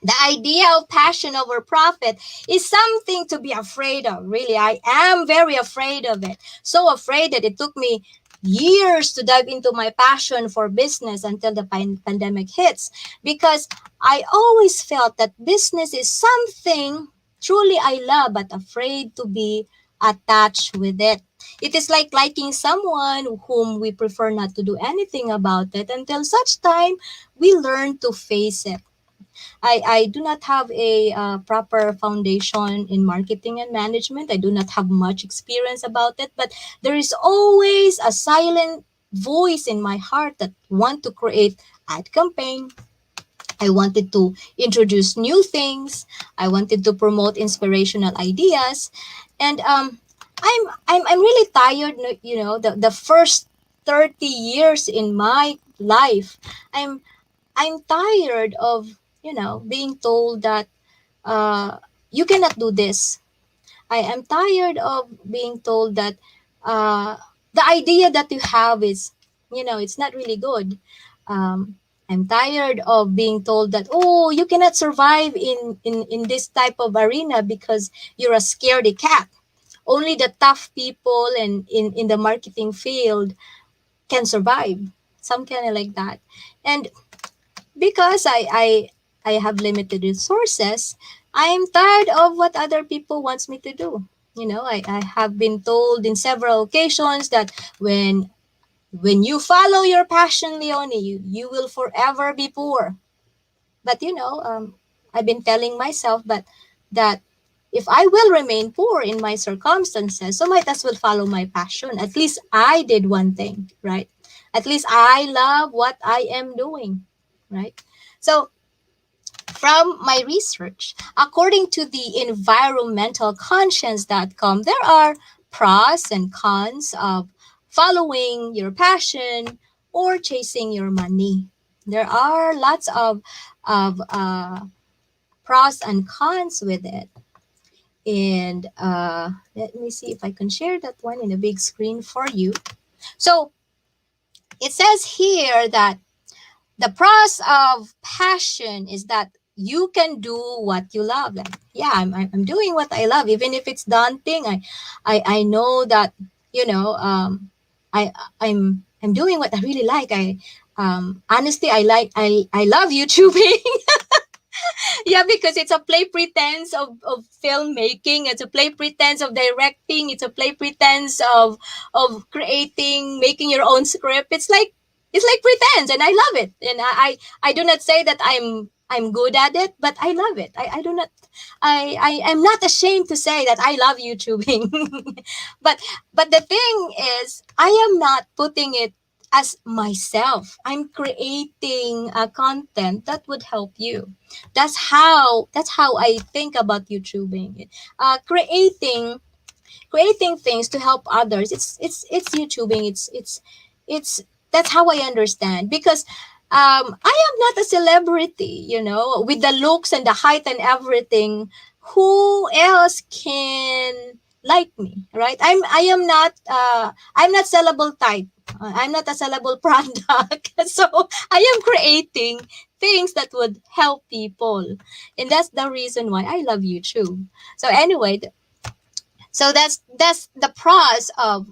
the idea of passion over profit is something to be afraid of. Really, I am very afraid of it. So afraid that it took me years to dive into my passion for business until the pandemic hits. Because I always felt that business is something truly I love, but afraid to be attached with it. It is like liking someone whom we prefer not to do anything about it until such time we learn to face it. I do not have a proper foundation in marketing and management. I do not have much experience about it, but there is always a silent voice in my heart that want to create ad campaign. I wanted to introduce new things. I wanted to promote inspirational ideas, and I'm really tired. The first 30 years in my life, I'm I'm tired of, being told that you cannot do this. I am tired of being told that uh, the idea that you have is, it's not really good. I'm tired of being told that, oh, you cannot survive in this type of arena because you're a scaredy cat. Only the tough people and in the marketing field can survive. Some kind of like that. And because I have limited resources, I'm tired of what other people wants me to do. I have been told in several occasions that when When you follow your passion, Leonie, you will forever be poor. But I've been telling myself that if I will remain poor in my circumstances, so might as well follow my passion. At least I did one thing, right? At least I love what I am doing, right? So from my research, according to the environmentalconscience.com, there are pros and cons of following your passion or chasing your money. There are lots of pros and cons with it. And let me see if I can share that one in a big screen for you. So it says here that the pros of passion is that you can do what you love. Like, yeah, I'm doing what I love, even if it's daunting. I know that you know I I'm doing what I really like. Honestly, I love YouTubing. Yeah, because it's a play pretense of filmmaking, it's a play pretense of directing, it's a play pretense of creating, making your own script. It's like pretense, and I love it. And I do not say that I'm good at it, but I love it. I do not I am not ashamed to say that I love YouTubing. but but the thing is, I am not putting it as myself. I'm creating a content that would help you. That's how I think about YouTubing. Creating things to help others. It's YouTubing. It's That's how I understand, because I am not a celebrity, with the looks and the height and everything. Who else can like me, right? I'm not sellable type. I'm not a sellable product. So I am creating things that would help people. And that's the reason why I love YouTube. So anyway, so that's the pros of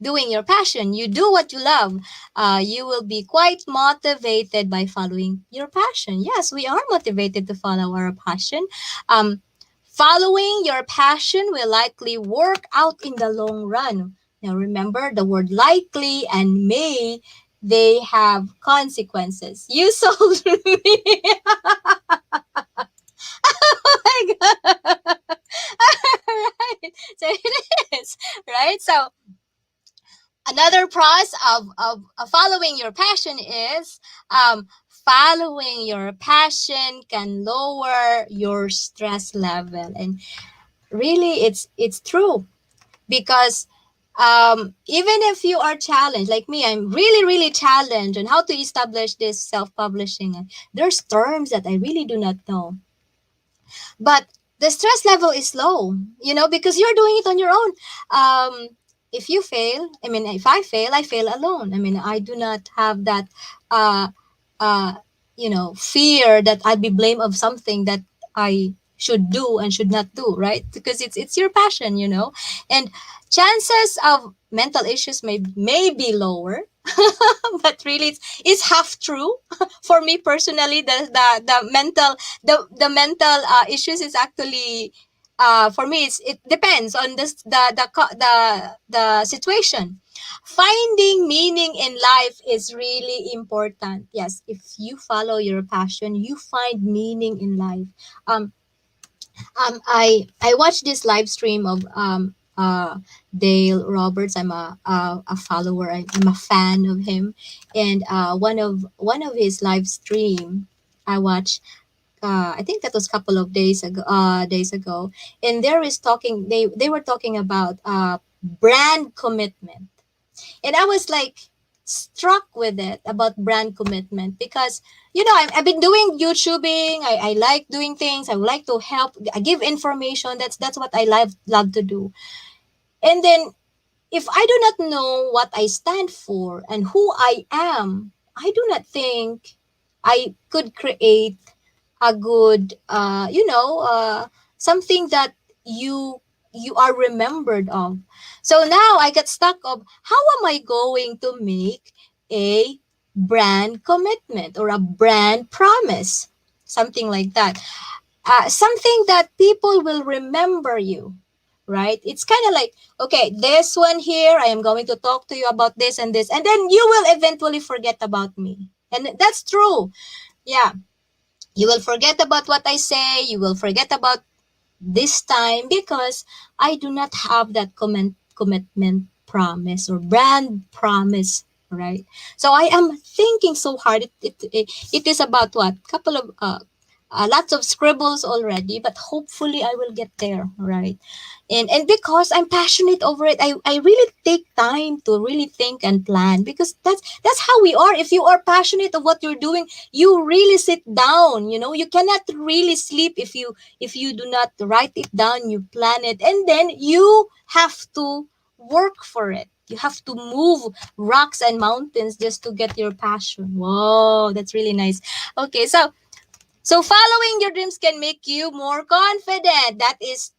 doing your passion. You do what you love. You will be quite motivated by following your passion. Yes, we are motivated to follow our passion. Um, Following your passion will likely work out in the long run. Now remember the word likely and may. They have consequences. You sold me. Oh my god. Right. So it is, right? So another pros of following your passion is following your passion can lower your stress level. And really, it's true, because even if you are challenged like me, I'm really really challenged on how to establish this self-publishing. There's terms that I really do not know, but the stress level is low, because you're doing it on your own. If you fail, I mean, if I fail alone. I mean, I do not have that uh uh fear that I'd be blamed of something that I should do and should not do, right? Because it's your passion, and chances of mental issues may be lower. But really, it's half true. For me personally, the mental issues is actually, for me, it depends on the situation. Finding meaning in life is really important. Yes, if you follow your passion, you find meaning in life. um I watched this live stream of Dale Roberts. I'm a follower. I'm a fan of him, and one of his live stream I watched. I think that was a couple of days ago, and there is talking. They were talking about brand commitment, and I was like struck with it about brand commitment, because I've been doing YouTubing. I like doing things. I would like to help. I give information. That's what I love to do. And then if I do not know what I stand for and who I am, I do not think I could create a good something that you are remembered of. So now I get stuck of how am I going to make a brand commitment or a brand promise, something like that. Something that people will remember you, right? It's kind of like, okay, this one here, I am going to talk to you about this and this, and then you will eventually forget about me. And that's true. Yeah. You will forget about what I say. You will forget about this time because I do not have that commitment promise or brand promise, right? So I am thinking so hard. It is about what? Couple of lots of scribbles already, but hopefully I will get there, right? And because I'm passionate over it, I really take time to really think and plan, because that's how we are. If you are passionate of what you're doing, you really sit down. You know, you cannot really sleep if you do not write it down, you plan it, and then you have to work for it. You have to move rocks and mountains just to get your passion. Whoa, that's really nice. Okay, so following your dreams can make you more confident. That is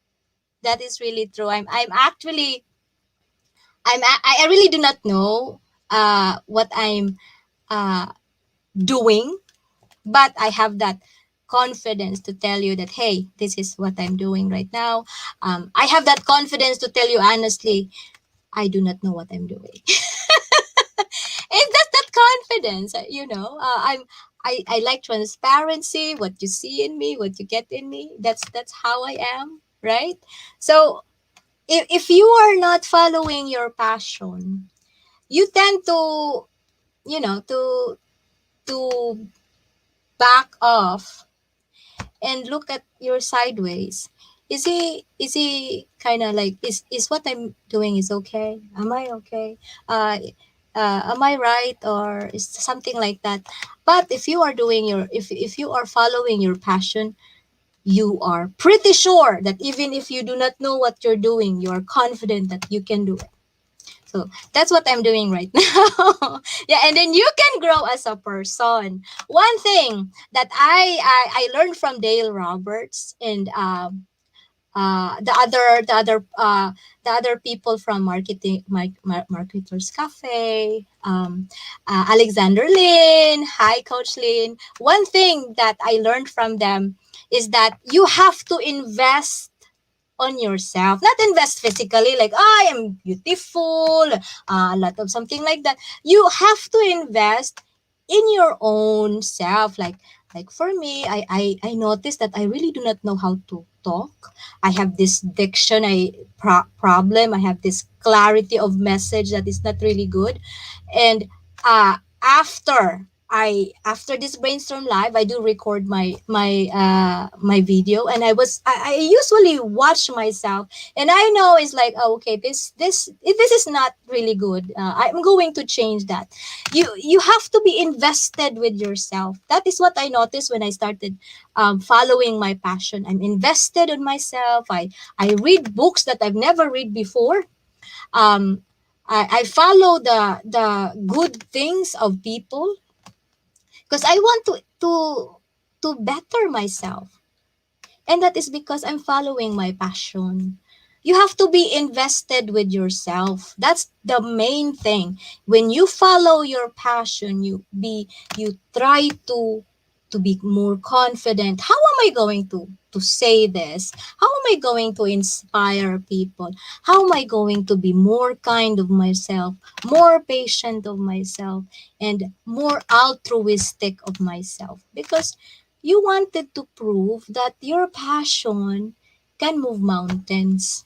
really true. I'm actually I really do not know what I'm uh doing, but I have that confidence to tell you that, hey, this is what I'm doing right now. I have that confidence to tell you honestly, I do not know what I'm doing. And that's that confidence, I like transparency. What you see in me, what you get in me, that's how I am, right? So if you are not following your passion, you tend to, to back off and look at your sideways. Is he kind of like, is what I'm doing is okay? Am I okay? uh am I right, or is something like that? But if you are following your passion, you are pretty sure that even if you do not know what you're doing, you are confident that you can do it. So that's what I'm doing right now. Yeah, and then you can grow as a person. One thing that I learned from Dale Roberts, and the other people from Marketers Cafe, Alexander Lin. Hi, Coach Lin. One thing that I learned from them is that you have to invest on yourself. Not invest physically, like, I am beautiful, a lot of something like that. You have to invest in your own self. Like for me, I noticed that I really do not know how to talk. I have this diction problem. I have this clarity of message that is not really good. And after this brainstorm live, I do record my video, and I usually watch myself, and I know it's like, oh, okay, this is not really good. I'm going to change that. You have to be invested with yourself. That is what I noticed when I started following my passion. I'm invested in myself. I read books that I've never read before. um I follow the good things of people because I want to better myself. And that is because I'm following my passion. You have to be invested with yourself. That's the main thing. When you follow your passion, you try to be more confident. How am I going to say this? How am I going to inspire people? How am I going to be more kind of myself, more patient of myself, and more altruistic of myself? Because you wanted to prove that your passion can move mountains,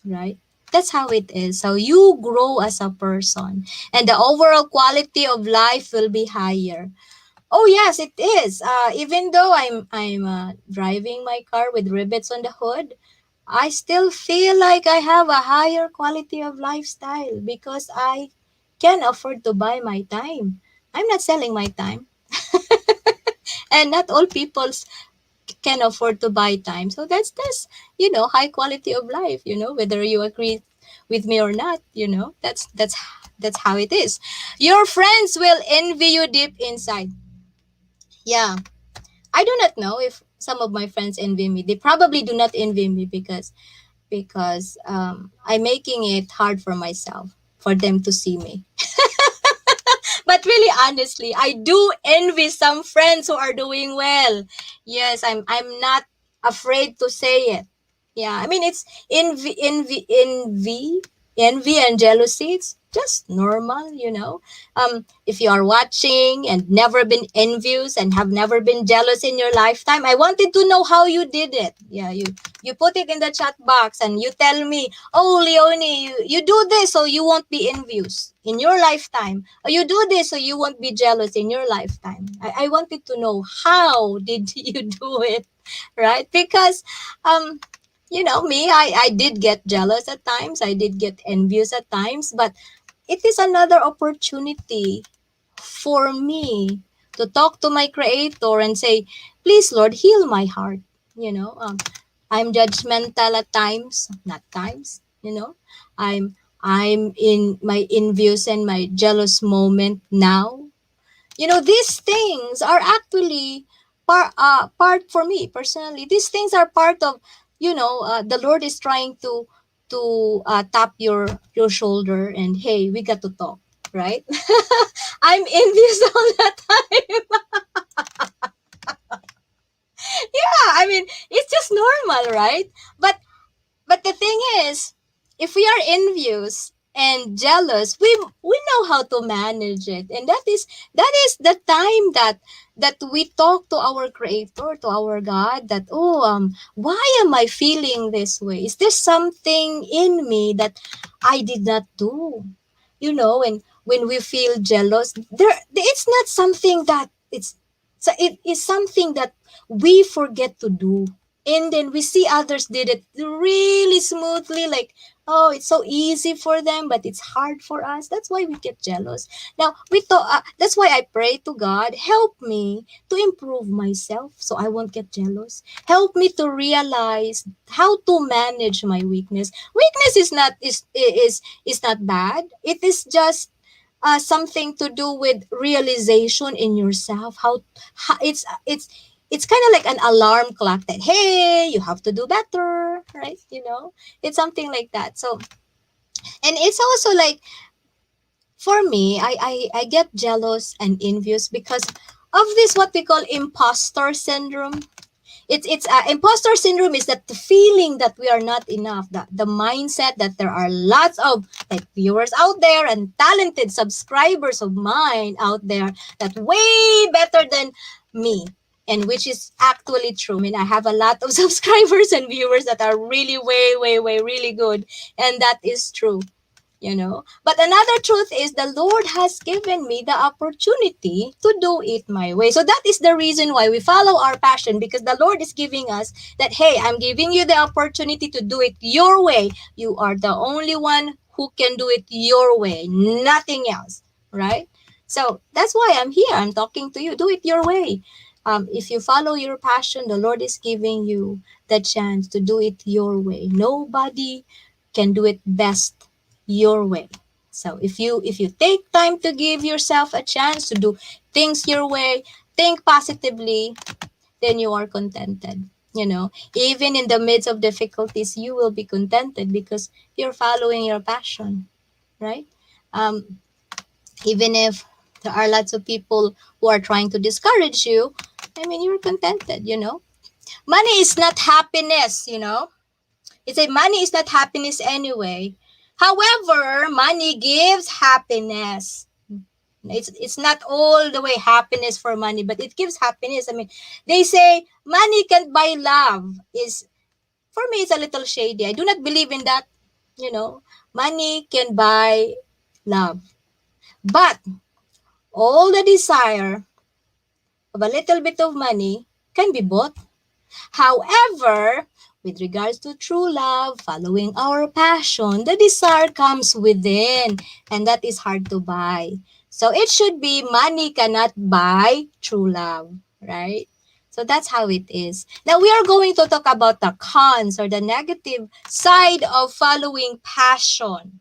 right? That's how it is. So you grow as a person, and the overall quality of life will be higher. Oh yes, it is. Even though I'm driving my car with rivets on the hood, I still feel like I have a higher quality of lifestyle because I can afford to buy my time. I'm not selling my time, and not all people can afford to buy time. So that's high quality of life. Whether you agree with me or not. That's how it is. Your friends will envy you deep inside. Yeah, I do not know if some of my friends envy me. They probably do not envy me because I'm making it hard for myself for them to see me. But really, honestly, I do envy some friends who are doing well. Yes, I'm not afraid to say it. Yeah, I mean it's envy and jealousy. It's just normal, you know. If you are watching and never been envious and have never been jealous in your lifetime, I wanted to know how you did it. Yeah, you put it in the chat box and you tell me, oh Leonie, you do this so you won't be envious in your lifetime. Or you do this so you won't be jealous in your lifetime. I wanted to know how did you do it, right? Because um me, I did get jealous at times, I did get envious at times, but it is another opportunity for me to talk to my creator and say, please Lord, heal my heart. I'm judgmental at times, not times, I'm in my envious and my jealous moment now. These things are actually part for me personally. These things are part of, the Lord is trying to tap your shoulder and hey, we got to talk, right? I'm envious all the time. Yeah, I mean, it's just normal, right? But the thing is, if we are envious and jealous, we know how to manage it. And that is the time that we talk to our creator, to our God, that why am I feeling this way? Is there something in me that I did not do? When we feel jealous, it's not something that it is something that we forget to do, and then we see others did it really smoothly, like, oh, it's so easy for them but it's hard for us. That's why we get jealous. Now that's why I pray to God, help me to improve myself so I won't get jealous. Help me to realize how to manage my weakness. Is not bad. It is just something to do with realization in yourself. How it's kind of like an alarm clock that hey, you have to do better, right? It's something like that. So, and it's also like, for me, I get jealous and envious because of this, what we call imposter syndrome. It's imposter syndrome is that the feeling that we are not enough, the mindset that there are lots of like viewers out there and talented subscribers of mine out there that way better than me, and which is actually true. I mean, I have a lot of subscribers and viewers that are really way really good, and that is true. But another truth is the Lord has given me the opportunity to do it my way. So that is the reason why we follow our passion, because the Lord is giving us that, hey, I'm giving you the opportunity to do it your way. You are the only one who can do it your way, nothing else, right? So that's why I'm here. I'm talking to you. Do it your way. If you follow your passion, the Lord is giving you the chance to do it your way. Nobody can do it best your way. So if you take time to give yourself a chance to do things your way, think positively, then you are contented. Even in the midst of difficulties, you will be contented because you're following your passion, right? Um, Even if there are lots of people who are trying to discourage you, I mean, you're contented. Money is not happiness. It's a money is not happiness anyway. However, money gives happiness. It's not all the way happiness for money, but it gives happiness. I mean, they say money can't buy love. Is For me, it's a little shady. I do not believe in that. Money can buy love, but all the desire of a little bit of money can be bought. However, with regards to true love, following our passion, the desire comes within, and that is hard to buy. So it should be money cannot buy true love, right? So that's how it is. Now we are going to talk about the cons or the negative side of following passion.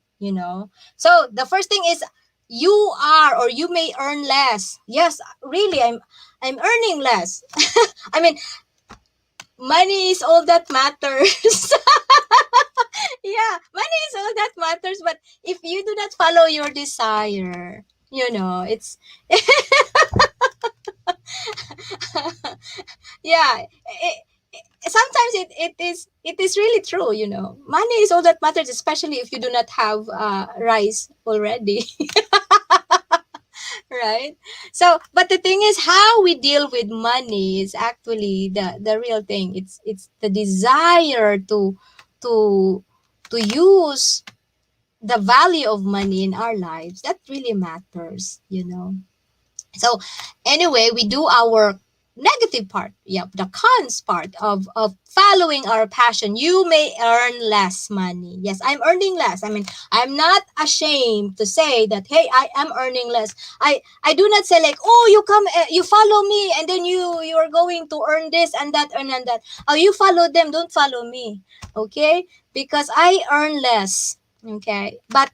So the first thing is you are or you may earn less. Yes, really, I'm earning less. I mean, money is all that matters. Yeah, money is all that matters. But if you do not follow your desire, it's yeah. sometimes it is really true, money is all that matters, especially if you do not have rice already. Right? So, but the thing is, how we deal with money is actually the real thing. It's the desire to to use the value of money in our lives that really matters. So anyway, we do our negative part. Yep, the cons part of following our passion. You may earn less money. Yes, I'm earning less. I mean, I'm not ashamed to say that, hey, I am earning less. I do not say like, oh, you come, you follow me, and then you are going to earn this and that. Oh, you follow them, don't follow me. Okay? Because I earn less. Okay? But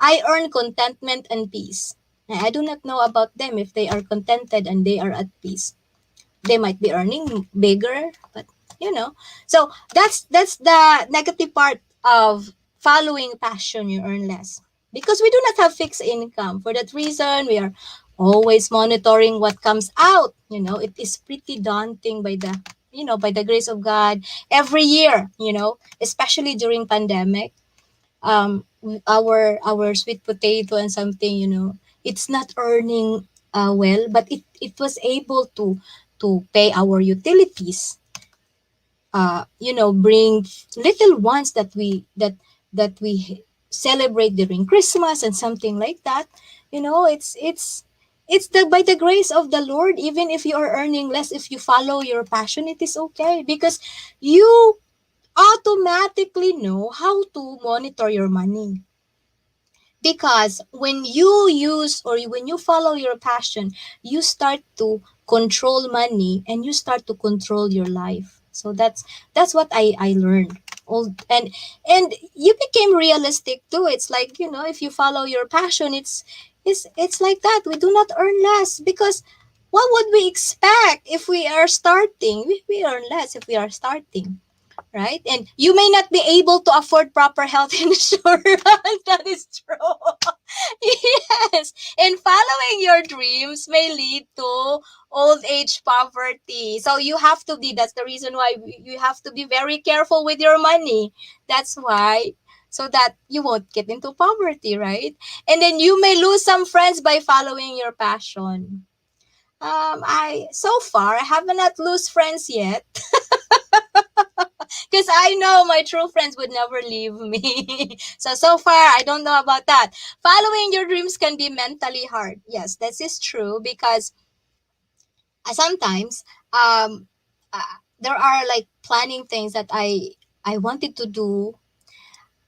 I earn contentment and peace. I do not know about them if they are contented and they are at peace. They might be earning bigger, but you know. So that's the negative part of following passion. You earn less because we do not have fixed income. For that reason, we are always monitoring what comes out. It is pretty daunting by the grace of God every year. Especially during pandemic, our sweet potato and something, it's not earning well, but it was able to pay our utilities, bring little ones that we celebrate during Christmas and something like that. It's the by the grace of the Lord. Even if you are earning less, if you follow your passion, it is okay, because you automatically know how to monitor your money. Because when you use or when you follow your passion, you start to control money and you start to control your life. So that's what I learned. All and you became realistic too. It's like, if you follow your passion, it's like that. We do not earn less because what would we expect if we are starting? We earn less if we are starting, right? And you may not be able to afford proper health insurance. That is true. Yes. And following your dreams may lead to old age poverty. So that's the reason why you have to be very careful with your money. That's why. So that you won't get into poverty, right? And then you may lose some friends by following your passion. I have not lose friends yet. Because I know my true friends would never leave me. So far, I don't know about that. Following your dreams can be mentally hard. Yes, this is true because sometimes there are like planning things that I wanted to do.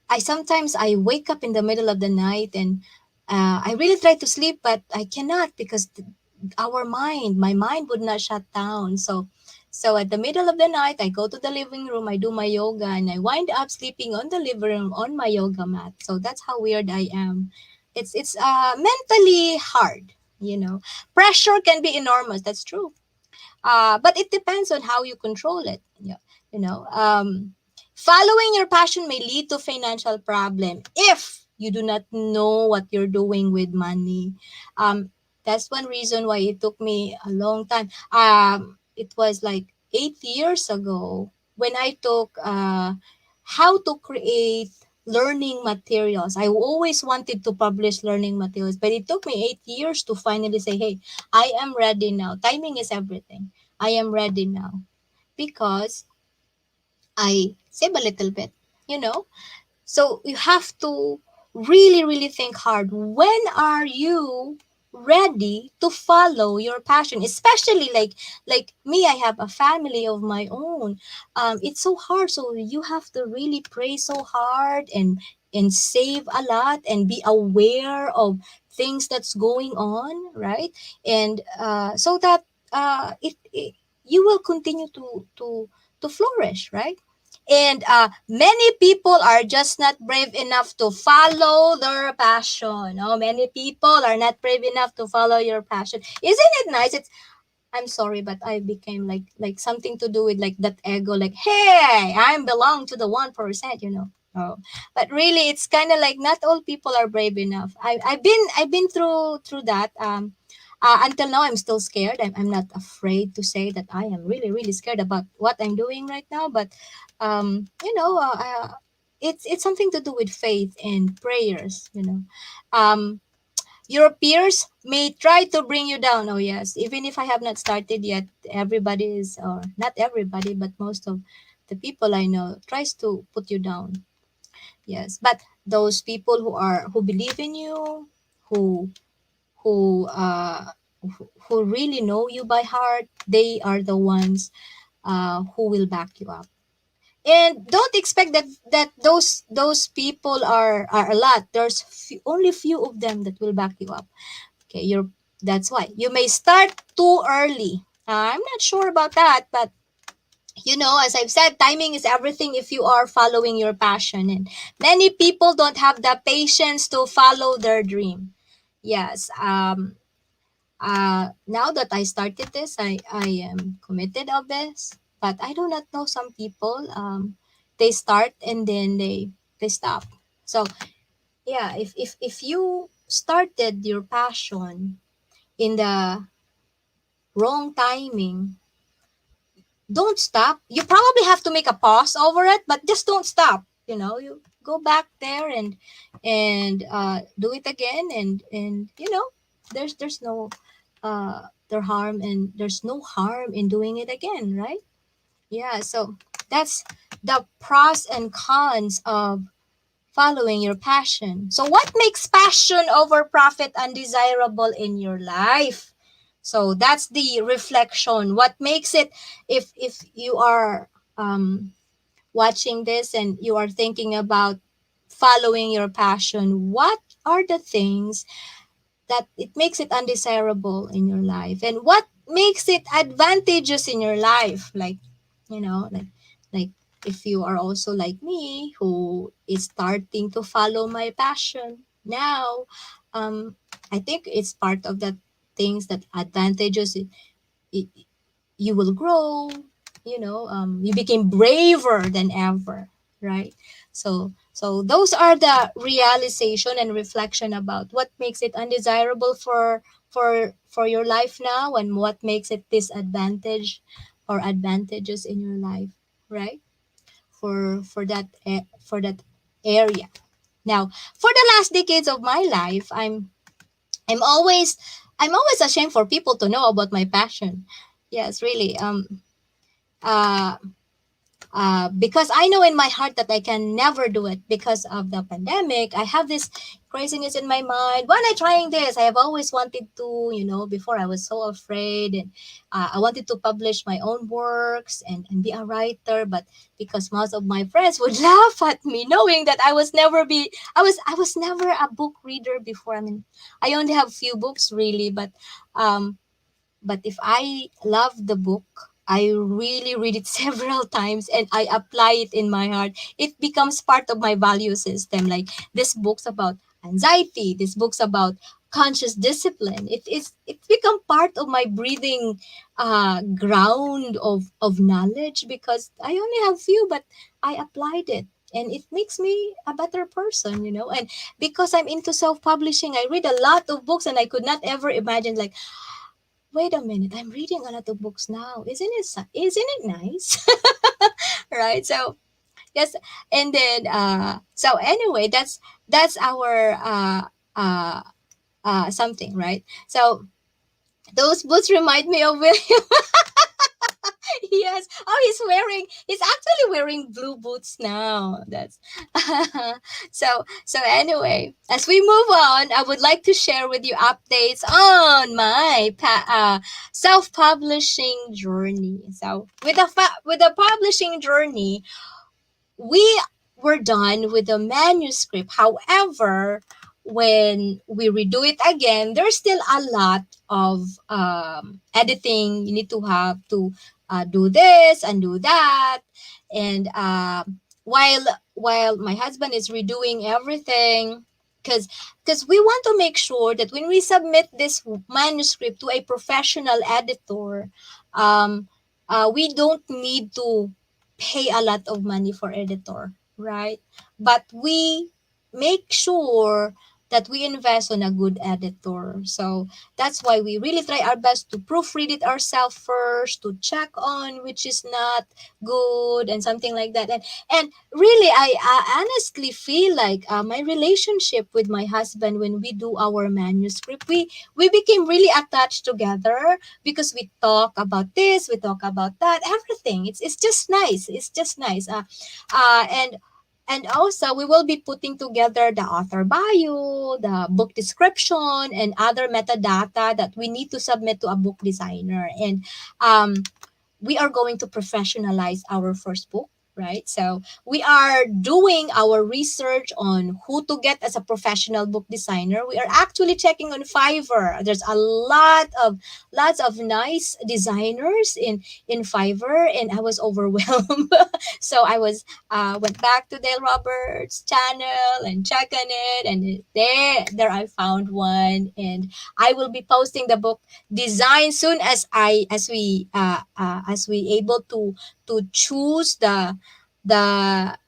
I wake up in the middle of the night and I really try to sleep, but I cannot because my mind would not shut down. So at the middle of the night, I go to the living room, I do my yoga, and I wind up sleeping on the living room on my yoga mat. So that's how weird I am. It's mentally hard. Pressure can be enormous. That's true. But it depends on how you control it. Yeah, you know. Following your passion may lead to financial problem if you do not know what you're doing with money. That's one reason why it took me a long time. It was like 8 years ago when I took how to create learning materials. I always wanted to publish learning materials, but it took me 8 years to finally say, hey, I am ready now. Timing is everything. I am ready now because I save a little bit, you know. So you have to really, really think hard. When are you ready to follow your passion? Especially like me, I have a family of my own. It's so hard. So you have to really pray so hard and save a lot and be aware of things that's going on, right? And so that it you will continue to flourish, right? And many people are just not brave enough to follow their passion. Oh, many people are not brave enough to follow your passion. Isn't it nice? I'm sorry, but I became like something to do with like that ego, like, hey, I belong to the 1%. Oh, but really, it's kind of like not all people are brave enough. I've been through that. Until now, I'm still scared. I'm not afraid to say that I am really, really scared about what I'm doing right now. But, you know, it's something to do with faith and prayers, you know. Um, your peers may try to bring you down. Oh, yes. Even if I have not started yet, everybody is, or not everybody, but most of the people I know tries to put you down. Yes. But those people who believe in you, who, who, uh, who really know you by heart, they are the ones who will back you up. And don't expect that those people are a lot. There's only few of them that will back you up. Okay, that's why you may start too early. I'm not sure about that, but you know, as I've said, timing is everything if you are following your passion. And many people don't have the patience to follow their dream. Yes. Now that I started this, I am committed of this. But I do not know some people. They start and then they stop. So yeah, if you started your passion in the wrong timing, don't stop. You probably have to make a pause over it, but just don't stop. You know, you go back there and do it again, and you know, there's no there's no harm in doing it again, right? Yeah. So that's the pros and cons of following your passion. So, what makes passion over profit undesirable in your life? So that's the reflection. What makes it, if you are watching this and you are thinking about following your passion, what are the things that it makes it undesirable in your life, and what makes it advantageous in your life? Like, you know, like if you are also like me who is starting to follow my passion now, I think it's part of the things that advantages it, you will grow, you know, you became braver than ever, right? So those are the realization and reflection about what makes it undesirable for your life now, and what makes it disadvantage or advantages in your life, right? For that area. Now, for the last decades of my life, I'm always I'm always ashamed for people to know about my passion. Yes, really. Uh, because I know in my heart that I can never do it because of the pandemic. I have this craziness in my mind. When I trying this, I have always wanted to, you know, before I was so afraid, and I wanted to publish my own works and be a writer. But because most of my friends would laugh at me, knowing that I was never a book reader before. I mean, I only have few books really, um, but if I love the book, I really read it several times and I apply it in my heart. It becomes part of my value system. Like this book's about anxiety, this book's about conscious discipline. It's become part of my breathing ground of knowledge, because I only have few, but I applied it. And it makes me a better person, you know. And because I'm into self-publishing, I read a lot of books, and I could not ever imagine, like, wait a minute, I'm reading a lot of books now. Isn't it nice? Right? So yes, and then so anyway, that's our something, right? So those books remind me of William. Yes. Oh, he's actually wearing blue boots now. That's so anyway, as we move on, I would like to share with you updates on my self-publishing journey. So with the publishing journey, we were done with the manuscript. However, when we redo it again, there's still a lot of editing. You need to have to do this and do that. And while my husband is redoing everything, because we want to make sure that when we submit this manuscript to a professional editor, um, we don't need to pay a lot of money for editor, right? But we make sure that we invest on a good editor. So that's why we really try our best to proofread it ourselves first, to check on which is not good and something like that. And really, I honestly feel like my relationship with my husband when we do our manuscript, we became really attached together because we talk about this, we talk about that, everything. It's just nice. It's just nice. Uh, and and also, we will be putting together the author bio, the book description, and other metadata that we need to submit to a book designer. And um, we are going to professionalize our first book, right? So we are doing our research on who to get as a professional book designer. We are actually checking on Fiverr. There's a lots of nice designers in Fiverr, and I was overwhelmed. So I was went back to Dale Roberts' channel and checked on it, and there I found one, and I will be posting the book design soon as as we able to choose the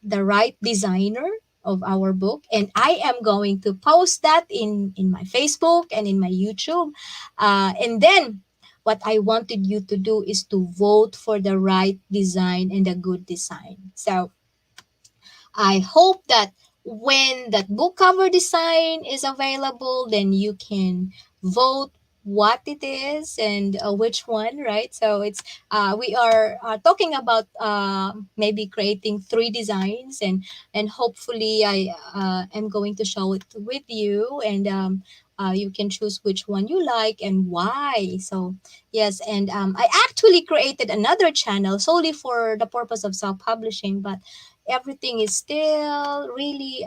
right designer of our book, and I am going to post that in my Facebook and in my YouTube, and then what I wanted you to do is to vote for the right design and a good design. So I hope that when that book cover design is available, then you can vote what it is and which one, right? So it's we are talking about maybe creating three designs, and hopefully I am going to show it with you, and you can choose which one you like and why. So yes, and I actually created another channel solely for the purpose of self-publishing, but everything is still really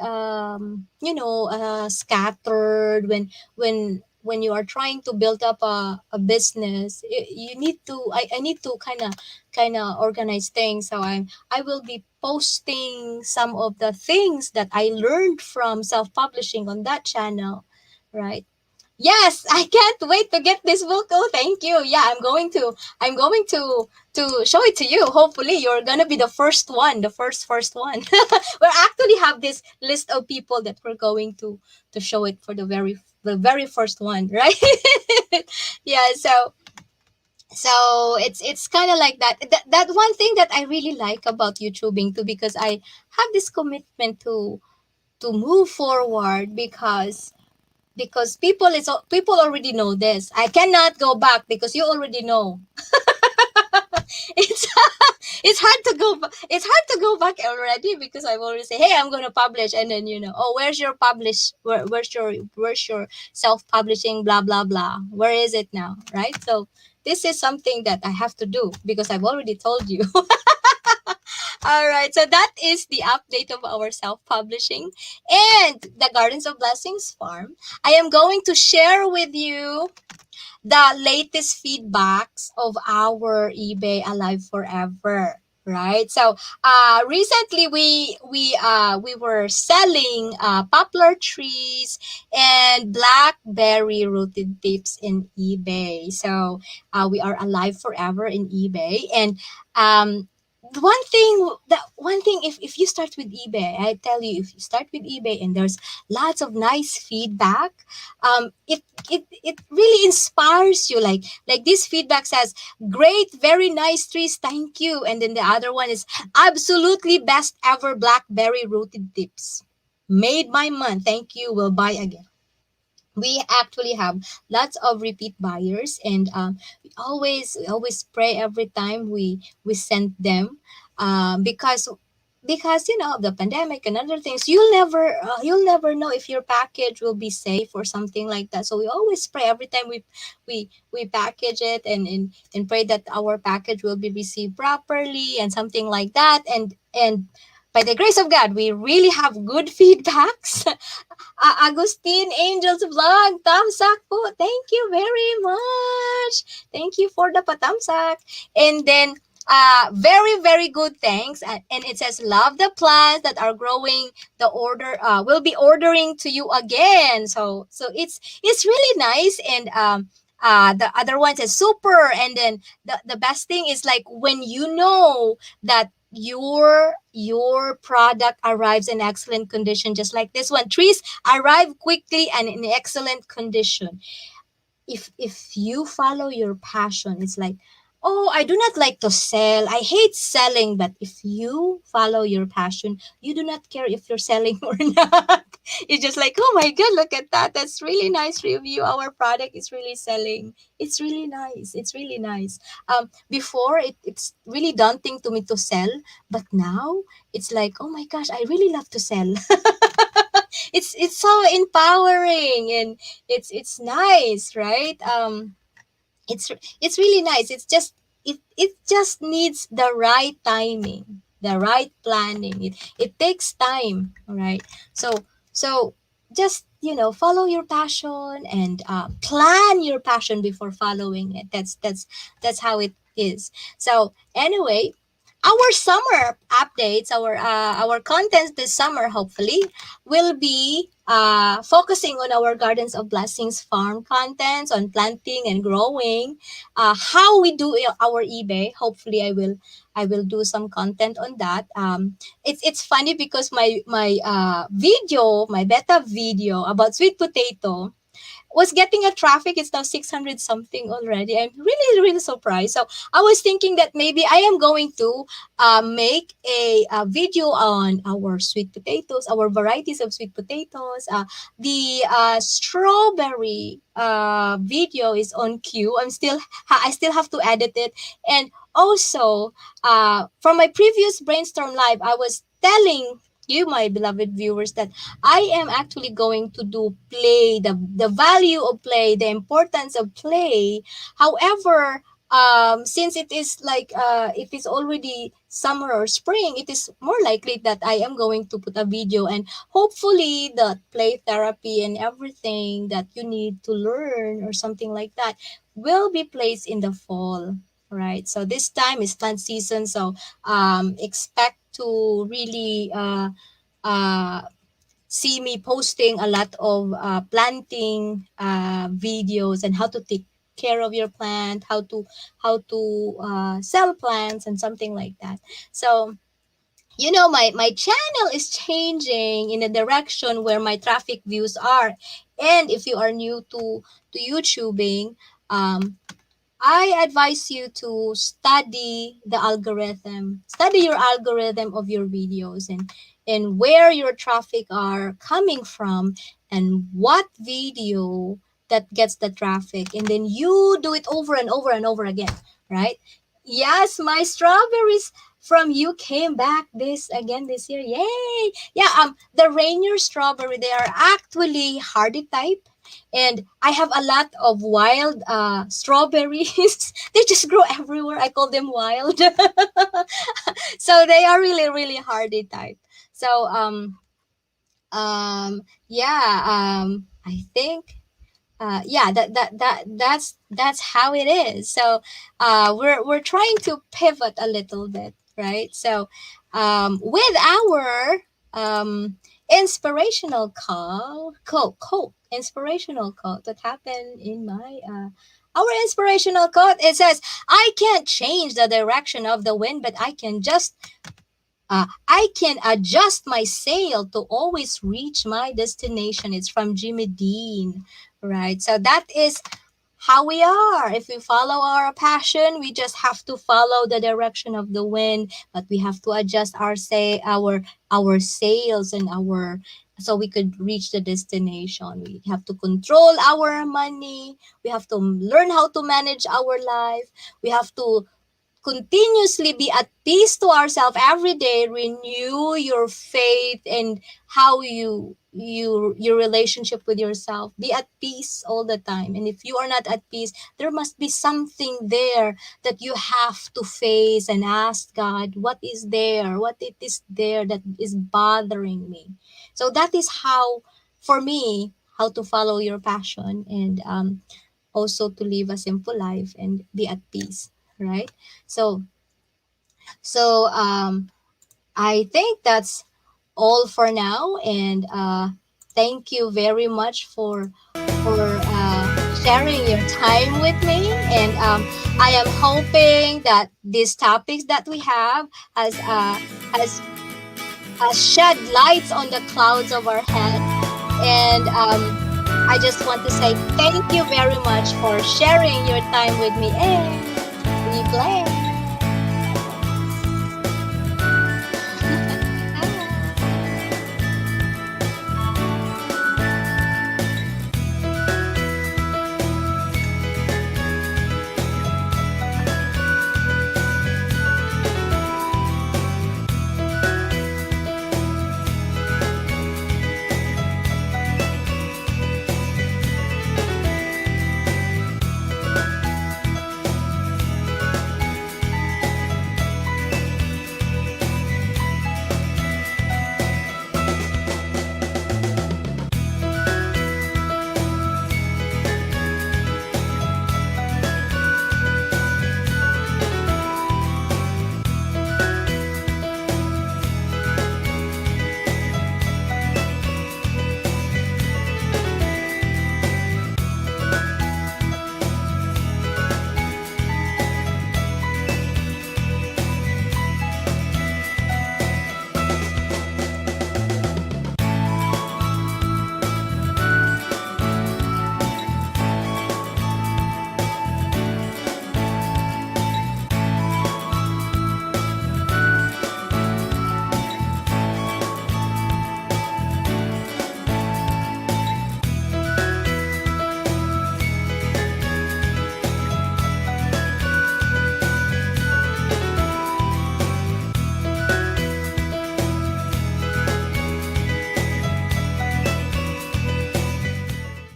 scattered when you are trying to build up a business. You need to I need to kind of organize things. So I will be posting some of the things that I learned from self-publishing on that channel, right? Yes, I can't wait to get this book. Oh, thank you. Yeah, I'm going to show it to you. Hopefully, you're gonna be the first one, the first one. We actually have this list of people that we're going to show it for the very first one, right? Yeah. So it's kind of like that. That one thing that I really like about YouTubing too, because I have this commitment to move forward, because people already know this. I cannot go back because you already know. It's it's hard to it's hard to go back already, because I've already say, hey, I'm gonna publish, and then oh, where's your where's your self-publishing, blah blah blah. Where is it now, right? So this is something that I have to do because I've already told you. All right, so that is the update of our self-publishing and the Gardens of Blessings farm. I am going to share with you the latest feedbacks of our eBay Alive Forever, right? So recently we were selling poplar trees and blackberry rooted tips in eBay. So we are alive forever in eBay. And the one thing, if you start with eBay, I tell you, if you start with eBay and there's lots of nice feedback, it really inspires you. Like this feedback says, great, very nice trees, thank you. And then the other one is, absolutely best ever blackberry rooted tips, made my month, thank you, will buy again. We actually have lots of repeat buyers, and we always pray every time we send them, because of the pandemic and other things. You'll never know if your package will be safe or something like that. So we always pray every time we package it, and pray that our package will be received properly and something like that. And by the grace of God, we really have good feedbacks. Agustin Angels Vlog, tamsak po. Thank you very much. Thank you for the patamsak. And then, very, very good thanks. And it says, love the plants that are growing. The order will be ordering to you again. So it's really nice. And the other one says super. And then the best thing is, like, when you know that your product arrives in excellent condition, just like this one. Trees arrive quickly and in excellent condition. If you follow your passion, it's like, oh, I do not like to sell, I hate selling. But if you follow your passion, you do not care if you're selling or not. It's just like, oh my god, look at that, that's really nice review, our product is really selling. It's really nice, it's really nice. Before, it's really daunting to me to sell, but now it's like, oh my gosh, I really love to sell. It's so empowering, and it's nice, right? It's really nice. It's just, it just needs the right timing, the right planning. It takes time, all right? So just, follow your passion, and plan your passion before following it. That's how it is. So anyway, our summer updates, our contents this summer, hopefully, will be focusing on our Gardens of Blessings farm contents, on planting and growing, how we do our eBay. Hopefully, I will do some content on that. It's funny because my beta video about sweet potato was getting a traffic. It's now 600 something already. I'm really, really surprised. So I was thinking that maybe I am going to make a video on our sweet potatoes, our varieties of sweet potatoes. The strawberry video is on queue. I still have to edit it. And also, from my previous brainstorm live, I was telling you, my beloved viewers, that I am actually going to do play, the value of play, the importance of play. However, since it is like, it is already summer or spring, it is more likely that I am going to put a video, and hopefully the play therapy and everything that you need to learn or something like that will be placed in the fall. Right. So this time is plant season. So expect to really uh, see me posting a lot of planting videos, and how to take care of your plant, how to sell plants and something like that. So my channel is changing in a direction where my traffic views are. And if you are new to YouTubing, um, I advise you to study the algorithm. Study your algorithm of your videos, and where your traffic are coming from, and what video that gets the traffic, and then you do it over and over and over again, right? Yes, my strawberries from you came back this year. Yay! Yeah, the Rainier strawberry, they are actually hardy type, and I have a lot of wild strawberries. They just grow everywhere. I call them wild. So they are really, really hardy type. So yeah, I think yeah, that's how it is. So we're trying to pivot a little bit, right? So with our inspirational inspirational quote that happened in my our inspirational quote, it says, I can't change the direction of the wind, but I can adjust my sail to always reach my destination. It's from Jimmy Dean, right? So that is how we are. If we follow our passion, we just have to follow the direction of the wind, but we have to adjust our sails and our so we could reach the destination. We have to control our money. We have to learn how to manage our life. We have to continuously be at peace to ourselves every day. Renew your faith and how your relationship with yourself. Be at peace all the time, and if you are not at peace, there must be something there that you have to face and ask God, what is there, what it is there that is bothering me. So that is how, for me, how to follow your passion, and also to live a simple life and be at peace, right? So so I think that's all for now, and thank you very much for sharing your time with me. And I am hoping that these topics that we have has shed lights on the clouds of our head. And I just want to say thank you very much for sharing your time with me. And we play.